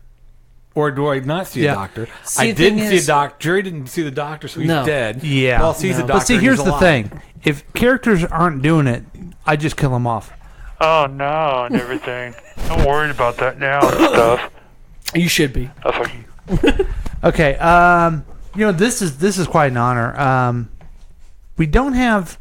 K: Or do I not see a doctor? I didn't see a doctor. Jerry didn't see the doctor, so he's dead.
G: Yeah.
K: Paul sees a doctor.
G: But see, here's
K: and
G: the
K: he's
G: thing: if characters aren't doing it, I just kill them off.
Q: Oh no, and everything. I'm worried about that now and stuff.
I: You should be.
Q: Oh, fuck you.
G: Okay. This is quite an honor. We don't have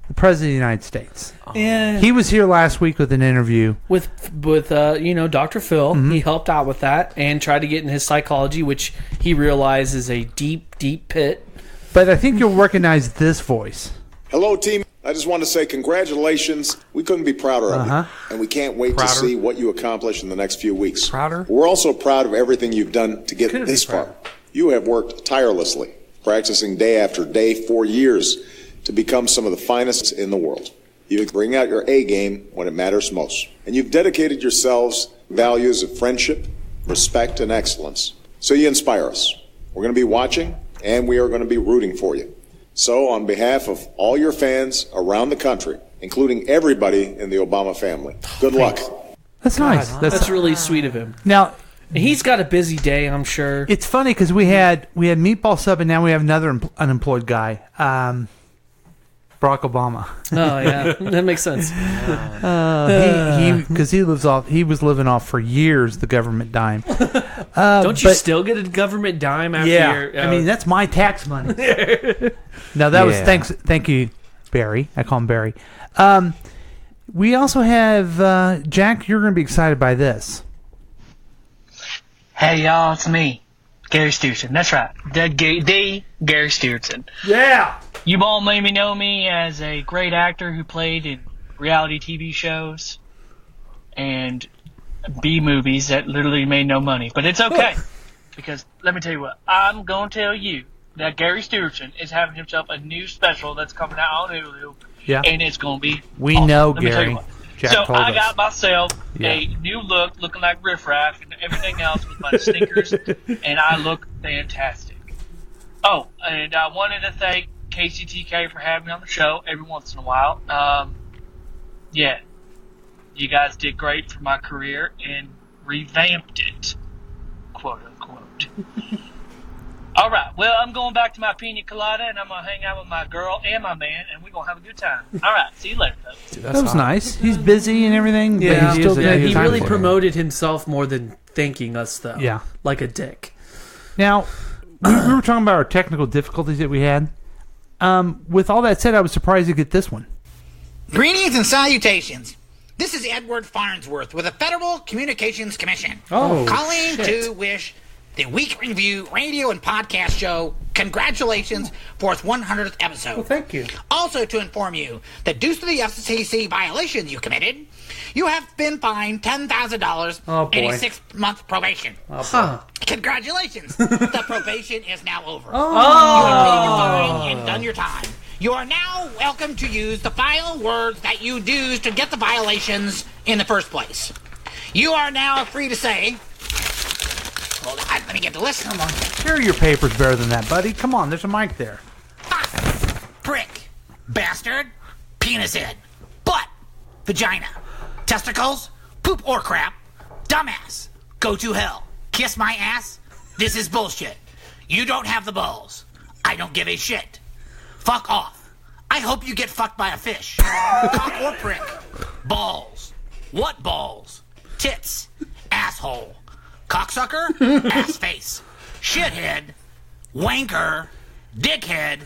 G: the President of the United States.
I: Yeah.
G: He was here last week with an interview
I: with Dr. Phil. He helped out with that and tried to get in his psychology, which he realized is a deep, deep pit.
G: But I think you'll recognize this voice.
L: Hello, team. I just want to say congratulations. We couldn't be prouder of you, and we can't wait to see what you accomplish in the next few weeks.
K: Prouder?
L: We're also proud of everything you've done to get this far. You have worked tirelessly, practicing day after day for years to become some of the finest in the world. You bring out your A game when it matters most. And you've dedicated yourselves values of friendship, respect, and excellence. So you inspire us. We're going to be watching, and we are going to be rooting for you. So on behalf of all your fans around the country, including everybody in the Obama family, good luck.
G: That's nice.
I: That's really sweet of him.
G: Now,
I: he's got a busy day, I'm sure.
G: It's funny because we had Meatball Sub, and now we have another unemployed guy. Barack Obama.
I: Oh yeah, that makes sense.
G: Because he was living off for years the government dime.
I: Don't you still get a government dime after your?
G: I mean, that's my tax money. No, that was thank you, Barry. I call him Barry. We also have Jack. You're going to be excited by this.
V: Hey y'all, it's me, Gary Stewartson. That's right, the Gary Stewartson.
G: Yeah.
V: You all maybe know me as a great actor who played in reality TV shows and B movies that literally made no money. But it's okay, because let me tell you what, I'm going to tell you that Gary Stewartson is having himself a new special that's coming out on Hulu, and it's going to be
G: We
V: awesome.
G: know,
V: Let me tell you
G: Gary.
V: what.
G: Jack
V: So
G: told
V: I
G: us.
V: got myself a new look, looking like riffraff and everything else with my sneakers, and I look fantastic. Oh, and I wanted to thank KCTK for having me on the show every once in a while. Yeah, you guys did great for my career and revamped it, quote unquote. All right, well, I'm going back to my pina colada, and I'm going to hang out with my girl and my man, and we're going to have a good time. All right, see you later, folks.
G: That was nice. He's busy and everything.
I: Yeah,
G: but he's still
I: he really promoted himself more than thanking us, though.
G: Yeah.
I: Like a dick.
G: Now, we were talking about our technical difficulties that we had. With all that said, I was surprised to get this one.
S: Greetings and salutations. This is Edward Farnsworth with the Federal Communications Commission.
G: Oh,
S: calling
G: shit.
S: to wish the Week Review radio and podcast show congratulations for its 100th episode.
G: Well, thank you.
S: Also to inform you that due to the FCC violations you committed, you have been fined $10,000
G: Oh, boy.
S: and a 6-month probation.
G: Oh, boy.
S: Congratulations. The probation is now over.
G: Oh.
S: You have paid your fine and done your time. You are now welcome to use the final words that you used to get the violations in the first place. You are now free to say... Hold on, let me get the list. Hold on.
G: Here are your papers better than that, buddy. Come on, there's a mic there.
S: Prick, bastard, penis head, butt, vagina, testicles, poop or crap, dumbass, go to hell, kiss my ass, this is bullshit. You don't have the balls. I don't give a shit. Fuck off. I hope you get fucked by a fish. Cock or prick, balls, what balls, tits, asshole, cocksucker, ass face, shithead, wanker, dickhead,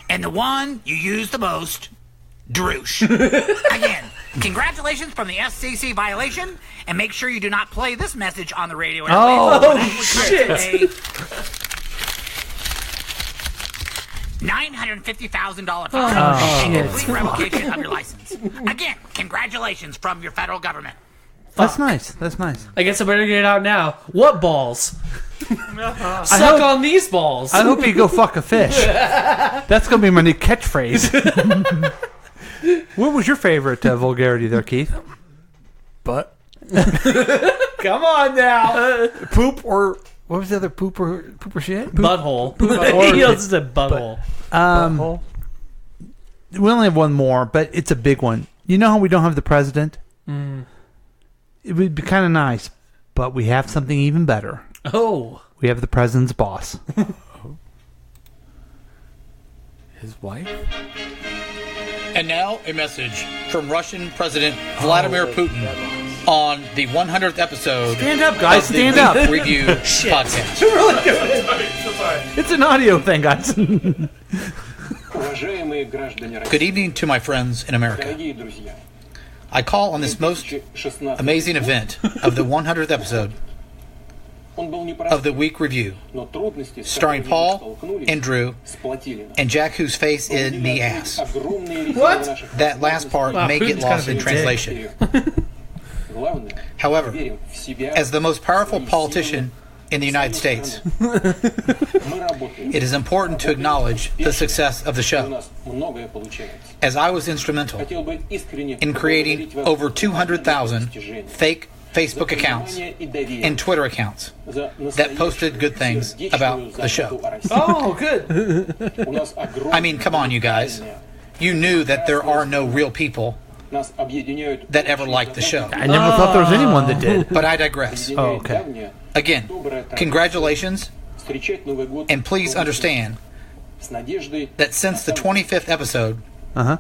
S: and the one you use the most, droosh. Again, congratulations from the FCC violation, and make sure you do not play this message on the radio.
G: Oh,
S: shit. $950,000 fine and complete revocation of your license. Again, congratulations from your federal government.
G: That's nice. That's nice.
I: I guess I better get it out now. What balls? Suck on these balls.
G: I hope you go fuck a fish. That's going to be my new catchphrase. What was your favorite vulgarity there, Keith?
K: Butt.
I: Come on now.
K: Poop or... What was the other poop or shit?
I: Butthole. He also said butthole.
K: Butthole.
G: We only have one more, but it's a big one. You know how we don't have the president? It would be kind of nice, but we have something even better.
I: Oh.
G: We have the president's boss.
K: His wife?
A: And now a message from Russian President Vladimir Putin on the 100th episode.
G: Stand up, guys.
A: Of the
G: Stand
A: Week
G: up.
A: Review podcast.
G: Really good. It's an audio thing, guys.
A: Good evening to my friends in America. I call on this most amazing event of the 100th episode of the Week Review, starring Paul and Drew and Jack, whose face in the ass.
I: What?
A: That last part may get lost in translation. However, as the most powerful politician in the United States, it is important to acknowledge the success of the show, as I was instrumental in creating over 200,000 fake Facebook accounts and Twitter accounts that posted good things about the show.
I: Oh, good.
A: I mean, come on, you guys. You knew that there are no real people that ever liked the show.
G: I never thought there was anyone that did.
A: But I digress.
G: Oh, okay.
A: Again, congratulations, and please understand that since the 25th episode, the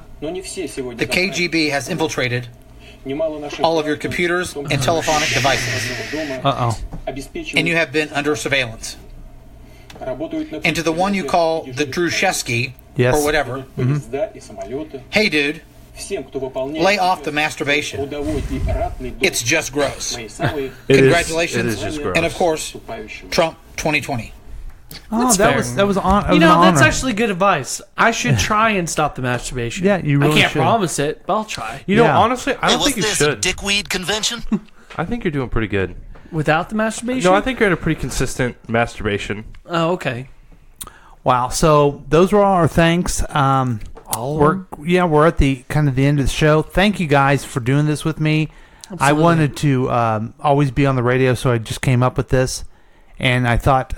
A: KGB has infiltrated all of your computers and telephonic devices. And you have been under surveillance. And to the one you call the Drewshevsky,
G: yes,
A: or whatever, hey dude, lay off the masturbation. It's just gross. Congratulations.
H: It is just gross.
A: And of course, Trump 2020.
G: Oh,
I: That's
G: that
I: fair.
G: was on.
I: You know, that's actually good advice. I should try and stop the masturbation.
G: Yeah, you really
I: I can't
G: should.
I: promise it, but I'll try.
H: You know, honestly, I don't
R: what's
H: think you
R: this,
H: should.
R: Dickweed convention?
H: I think you're doing pretty good.
I: Without the masturbation?
H: No, I think you're at a pretty consistent masturbation.
I: Oh, okay.
G: Wow. So those were all our thanks. We're at the kind of the end of the show. Thank you guys for doing this with me.
I: Absolutely.
G: I wanted to always be on the radio, so I just came up with this, and I thought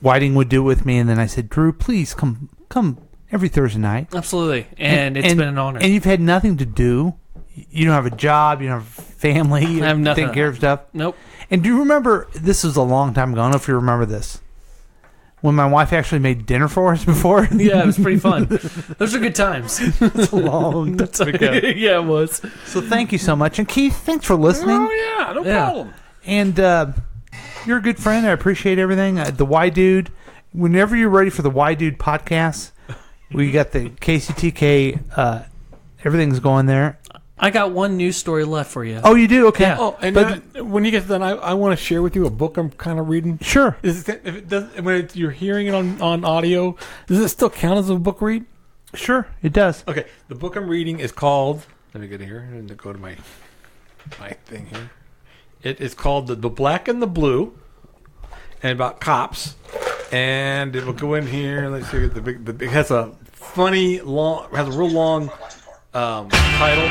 G: Whiting would do it with me, and then I said, Drew, please come every Thursday night.
I: Absolutely, and it's been an honor.
G: And you've had nothing to do. You don't have a job. You don't have a family. You
I: I have nothing.
G: take care of stuff.
I: Nope.
G: And do you remember? This was a long time ago. I don't know if you remember this. When my wife actually made dinner for us before.
I: Yeah, it was pretty fun. Those are good times.
G: It's a long time ago.
I: Yeah, it was.
G: So thank you so much. And Keith, thanks for listening.
K: Oh, yeah, no problem.
G: And you're a good friend. I appreciate everything. The Y Dude. Whenever you're ready for the Y Dude podcast, we got the KCTK. Everything's going there.
I: I got one news story left for you.
G: Oh, you do? Okay.
I: Yeah.
K: Oh, and when you get to that, I want to share with you a book I'm kind of reading.
G: Sure.
K: You're hearing it on audio, does it still count as a book read?
G: Sure, it does.
K: Okay. The book I'm reading is called. Let me get here and go to my thing here. It is called The Black and the Blue, and about cops. And it will go in here. Let's see. It has a funny long. Has a real long title.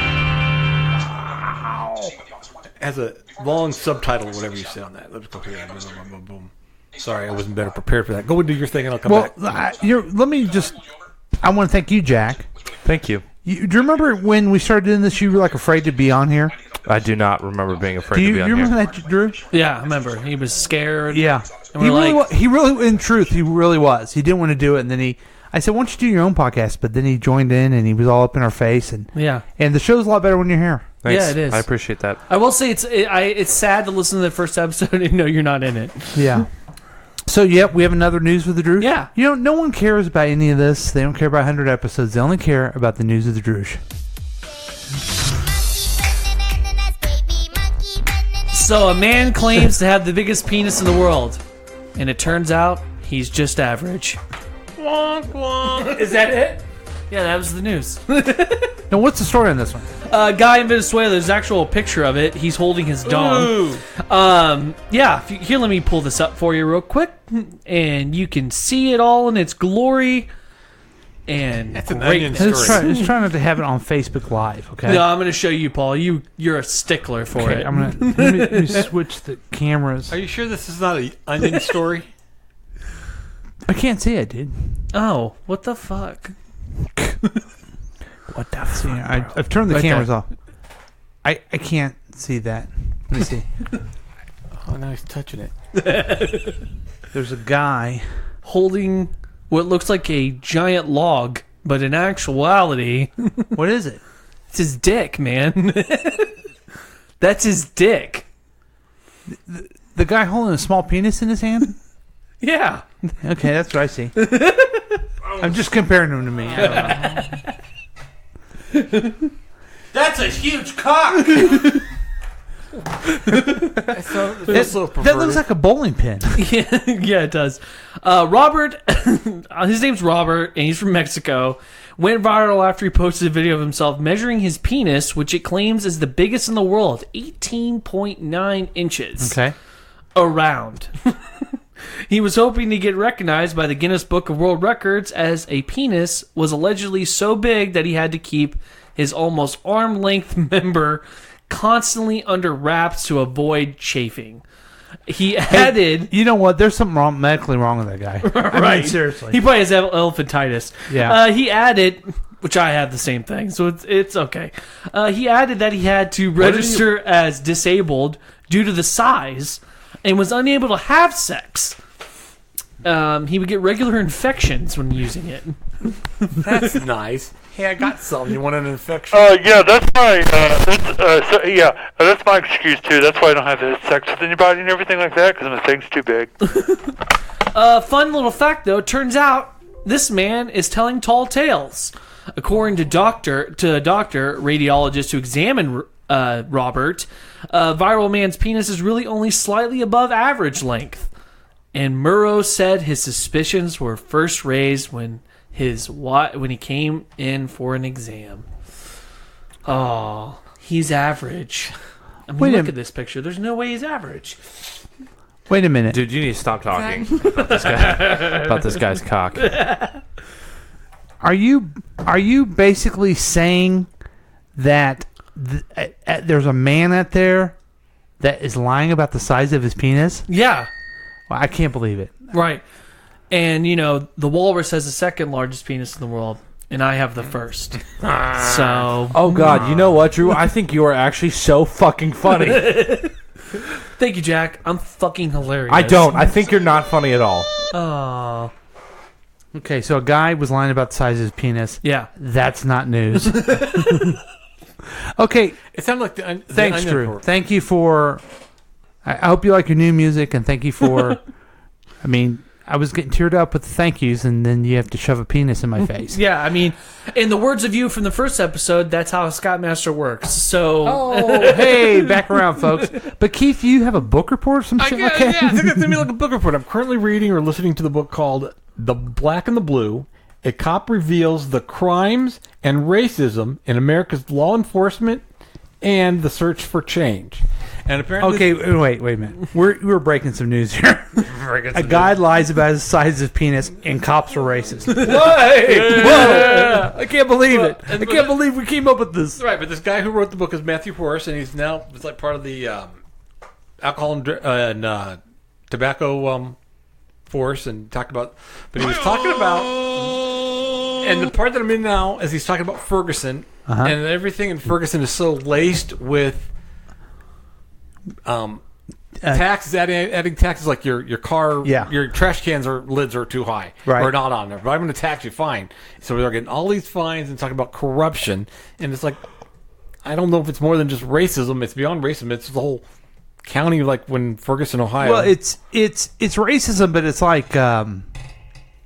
K: Has a long subtitle, whatever you say on that. Let's go here. Boom, boom, boom. Sorry, I wasn't better prepared for that. Go and do your thing, and I'll come back.
G: Let me just. I want to thank you, Jack.
H: Thank you.
G: Do you remember when we started doing this? You were like afraid to be on here.
H: I do not remember being afraid
G: Do
H: to be on
G: you
H: here.
G: remember that, Drew?
I: Yeah, I remember. He was scared.
G: Yeah.
I: And we're
G: He really, in truth, he really was. He didn't want to do it, and then I said, "Why don't you do your own podcast?" But then he joined in, and he was all up in our face, and the show's a lot better when you're here.
H: Thanks.
I: Yeah, it is.
H: I appreciate that.
I: I will say it's sad to listen to the first episode and know you're not in it.
G: Yeah. So, we have another News with the Droosh.
I: Yeah.
G: You know, no one cares about any of this. They don't care about 100 episodes. They only care about the News of the Droosh.
I: So a man claims to have the biggest penis in the world, and it turns out he's just average.
K: Wonk, wonk.
I: Is that it? Yeah, that was the news.
G: Now, what's the story on this one?
I: Guy in Venezuela, there's an actual picture of it. He's holding his dong. Yeah, here, let me pull this up for you real quick. And you can see it all in its glory. And
K: that's an onion story.
G: Let's try not to have it on Facebook Live, okay?
I: No, I'm going to show you, Paul. You're a stickler for it.
G: Let me switch the cameras.
K: Are you sure this is not an onion story?
G: I can't see it, dude.
I: Oh, what the fuck?
G: What the fuck? I've turned the cameras off. I can't see that. Let me see.
K: Oh, now he's touching it.
G: There's a guy
I: holding what looks like a giant log, but in actuality...
G: What is it?
I: It's his dick, man. That's his dick.
G: The guy holding a small penis in his hand?
I: Yeah.
G: Okay, that's what I see. I'm just comparing him to me. I don't know.
I: That's a huge cock!
G: That looks like a bowling pin.
I: Yeah, it does. Robert, his name's Robert, and he's from Mexico. Went viral after he posted a video of himself measuring his penis, which it claims is the biggest in the world, 18.9 inches.
G: Okay.
I: Around. He was hoping to get recognized by the Guinness Book of World Records as a penis was allegedly so big that he had to keep his almost arm-length member constantly under wraps to avoid chafing. He added...
G: You know what? There's something medically wrong with that guy.
I: Right.
G: I mean, seriously.
I: He probably has elephantitis.
G: Yeah.
I: He added... Which I have the same thing, so it's okay. He added that he had to register as disabled due to the size and was unable to have sex. He would get regular infections when using it.
K: That's nice. Hey, I got something. You want an infection?
Q: Yeah, that's my that's my excuse too. That's why I don't have sex with anybody and everything like that, because my thing's too big.
I: Fun little fact though, turns out this man is telling tall tales. According to a doctor, radiologist who examined Robert, viral man's penis is really only slightly above average length. And Murrow said his suspicions were first raised when he came in for an exam. Oh, he's average. I mean, look at this picture. There's no way he's average.
G: Wait a minute.
H: Dude, you need to stop talking about this guy's cock.
G: Are you basically saying that there's a man out there that is lying about the size of his penis?
I: Yeah.
G: Well, I can't believe it.
I: Right. And, the walrus has the second largest penis in the world, and I have the first. So...
H: Oh, God. You know what, Drew? I think you are actually so fucking funny.
I: Thank you, Jack. I'm fucking hilarious.
H: I don't. I think you're not funny at all.
I: Oh.
G: Okay, so a guy was lying about the size of his penis.
I: Yeah.
G: That's not news. Okay.
K: It sounded like the
G: thanks, Drew. Thank you for... I hope you like your new music, and thank you for... I mean... I was getting teared up with the thank yous, and then you have to shove a penis in my face.
I: Yeah, I mean, in the words of you from the first episode, that's how a Scottmaster works. So,
G: oh, hey, back around, folks. But Keith, you have a book report or some shit like that?
K: Yeah, I think it's gonna be like a book report. I'm currently reading or listening to the book called "The Black and the Blue." A cop reveals the crimes and racism in America's law enforcement and the search for change. And apparently,
G: okay, wait a minute. We're breaking some news here. A guy lies about the size of his penis, and cops are racist. Whoa! I can't believe it. I can't believe we came up with this.
K: Right, but this guy who wrote the book is Matthew Forrest, and he's like part of the alcohol and tobacco force, and talked about. But he was talking about, and the part that I'm in now is he's talking about Ferguson, and everything in Ferguson is so laced with. Taxes, adding taxes like your car, your trash cans or lids are too high, or not on there. But I'm going to tax you, fine. So they're getting all these fines and talking about corruption, and it's like, I don't know if it's more than just racism. It's beyond racism. It's the whole county, like when Ferguson, Ohio.
G: Well, it's racism, but it's like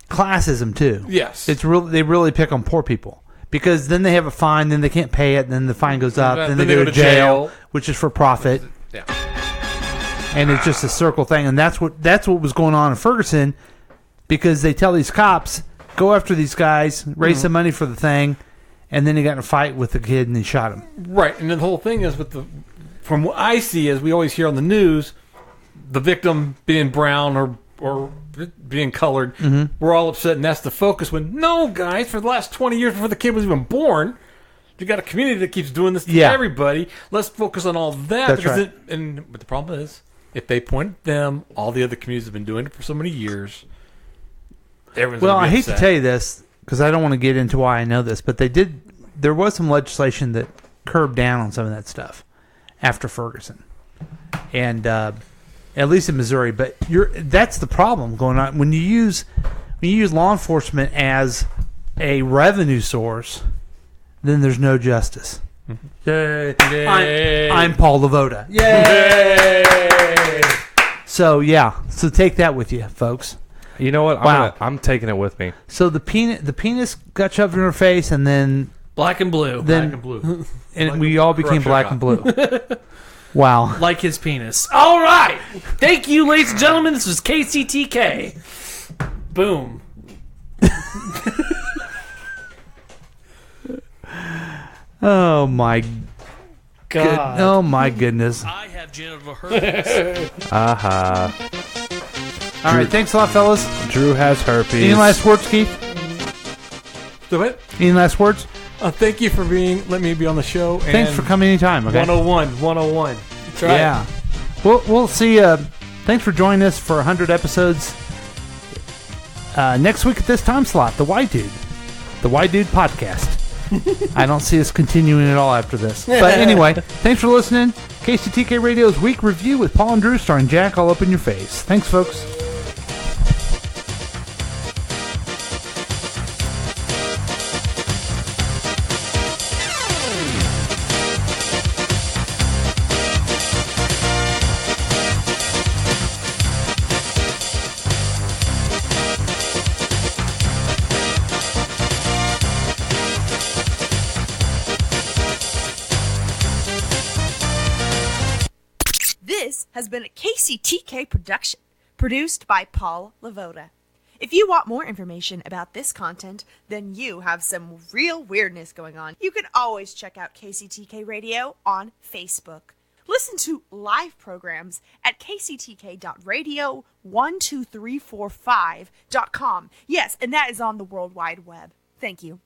G: classism too.
K: Yes,
G: it's they really pick on poor people. Because then they have a fine, then they can't pay it, then the fine goes up, then they go to jail, which is for profit.
K: Yeah.
G: And it's just a circle thing, and that's what was going on in Ferguson, because they tell these cops, go after these guys, raise some money for the thing, and then he got in a fight with the kid and he shot him.
K: Right, and the whole thing is from what I see, as we always hear on the news, the victim being brown or being colored, we're all upset, and that's the focus. When no, guys, for the last 20 years before the kid was even born, you got a community that keeps doing this to everybody. Let's focus on all that.
G: That's right.
K: But the problem is, if they point at them, all the other communities have been doing it for so many years.
G: Well, I hate to tell you this because I don't want to get into why I know this, but there was some legislation that curbed down on some of that stuff after Ferguson, and at least in Missouri. But that's the problem going on when you use law enforcement as a revenue source. Then there's no justice.
K: Yay.
G: I'm Paul Lavoda. Yay! So take that with you, folks.
H: You know what? I'm taking it with me.
G: So the penis got shoved in her face, and then
I: black and blue.
G: And we all became black and blue. Wow.
I: Like his penis. All right. Thank you, ladies and gentlemen. This was KCTK. Boom.
G: Oh my
I: God.
G: Oh my goodness.
I: I have genital herpes.
G: All right, thanks a lot, fellas.
H: Drew has herpes.
G: Any last words, Keith?
K: Do it.
G: Any last words?
K: Thank you for letting me be on the show.
G: Thanks for coming anytime. Okay.
K: 101. That's right.
G: Yeah. We'll see. Thanks for joining us for 100 episodes. Next week at this time slot, the White Dude podcast. I don't see us continuing at all after this. But anyway, thanks for listening. KCTK Radio's Week Review with Paul and Drew starring Jack all up in your face. Thanks, folks.
R: This has been a KCTK production, produced by Paul Lavoda. If you want more information about this content, then you have some real weirdness going on. You can always check out KCTK Radio on Facebook. Listen to live programs at kctk.radio12345.com. Yes, and that is on the World Wide Web. Thank you.